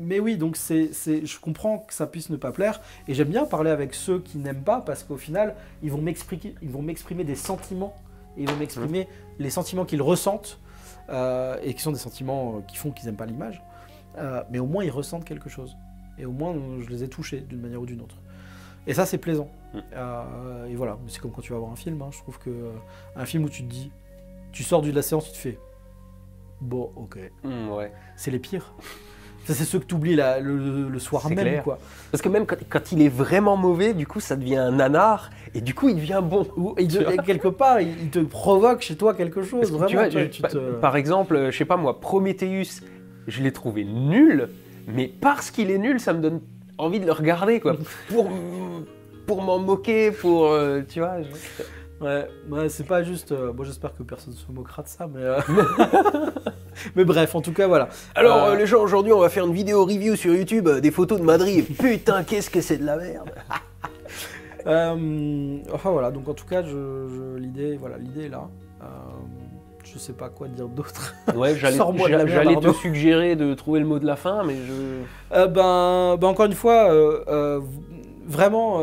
Mais oui, donc je comprends que ça puisse ne pas plaire. Et j'aime bien parler avec ceux qui n'aiment pas parce qu'au final, ils vont m'exprimer des sentiments. Et ils vont m'exprimer les sentiments qu'ils ressentent. Et qui sont des sentiments qui font qu'ils n'aiment pas l'image. Mais au moins, ils ressentent quelque chose. Et au moins, je les ai touchés d'une manière ou d'une autre. Et ça, c'est plaisant. Et voilà, c'est comme quand tu vas voir un film. Je trouve que un film où tu te dis, tu sors de la séance, tu te fais, bon, ok. Ouais. C'est les pires. Ça, c'est ceux que tu oublies le soir C'est même, clair. quoi. Parce que même quand il est vraiment mauvais, du coup, ça devient un nanar, et du coup, il devient bon. Et quelque part, il te provoque chez toi quelque chose. Parce que, Vraiment, tu vois, par exemple, je sais pas moi, Prometheus, je l'ai trouvé nul, mais parce qu'il est nul, ça me donne envie de le regarder, quoi. Pour m'en moquer, tu vois. Ouais, c'est pas juste. Bon, j'espère que personne se moquera de ça, mais. Mais bref, en tout cas, voilà. Alors, les gens, aujourd'hui, on va faire une vidéo review sur YouTube des photos de Madrid. Putain, qu'est-ce que c'est de la merde. Enfin voilà, donc en tout cas, l'idée est là. Je sais pas quoi dire d'autre. Ouais, Sors-moi de la merde, j'allais te Arnaud. suggérer de trouver le mot de la fin, mais Encore une fois, vraiment,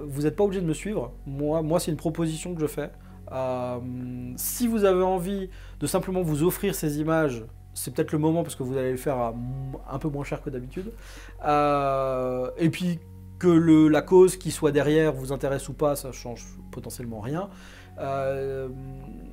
vous n'êtes pas obligé de me suivre. Moi, c'est une proposition que je fais. Si vous avez envie de simplement vous offrir ces images, c'est peut-être le moment parce que vous allez le faire à un peu moins cher que d'habitude. Et puis que la cause qui soit derrière vous intéresse ou pas, ça change potentiellement rien.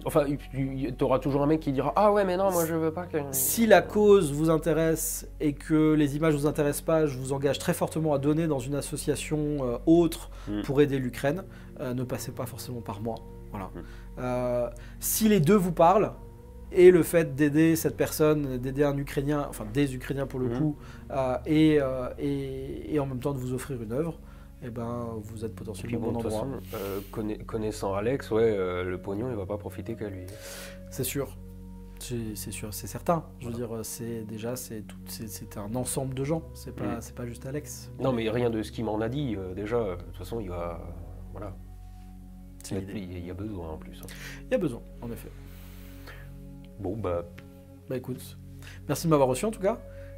Enfin, tu auras toujours un mec qui dira « Ah ouais, mais non, moi je veux pas que... » Si la cause vous intéresse et que les images vous intéressent pas, je vous engage très fortement à donner dans une association autre pour aider l'Ukraine. Ne passez pas forcément par moi. Voilà. Si les deux vous parlent, et le fait d'aider cette personne, d'aider un Ukrainien, enfin des Ukrainiens pour le coup, et en même temps de vous offrir une œuvre, eh ben, vous êtes potentiellement au bon endroit. De toute façon, connaissant Alex, le pognon, il va pas profiter qu'à lui. C'est sûr. C'est sûr, c'est certain. Je veux dire, c'est un ensemble de gens. C'est pas juste Alex. Non, mais rien de ce qu'il m'en a dit. Déjà, de toute façon, il va... Voilà. Il y a besoin en plus. Il y a besoin, en effet. Bon, bah écoute, merci de m'avoir reçu en tout cas.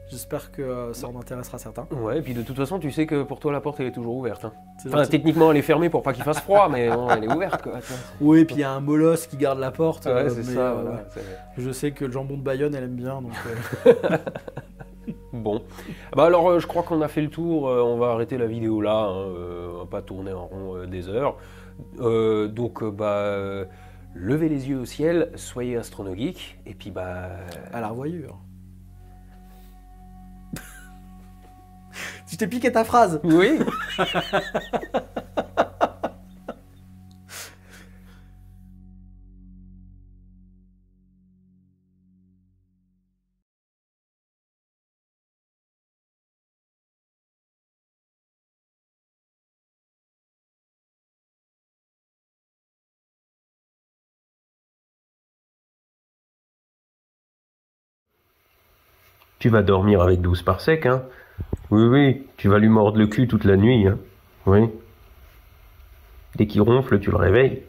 J'espère que ça en intéressera certains. Ouais, et puis de toute façon, tu sais que pour toi, la porte, elle est toujours ouverte. Hein. Enfin, techniquement, elle est fermée pour pas qu'il fasse froid, mais bon, elle est ouverte, quoi. Oui, et puis il y a un molosse qui garde la porte. Ouais, c'est ça. Voilà. Ouais. Je sais que le jambon de Bayonne, elle aime bien. Donc, Bon. Bah alors, je crois qu'on a fait le tour. On va arrêter la vidéo là. On va pas tourner en rond des heures. Donc, levez les yeux au ciel, soyez astronogeek, et puis à la revoyure. Tu t'es piqué ta phrase. Oui. Tu vas dormir avec 12 parsecs, hein? Oui, tu vas lui mordre le cul toute la nuit, hein? Oui. Dès qu'il ronfle, tu le réveilles.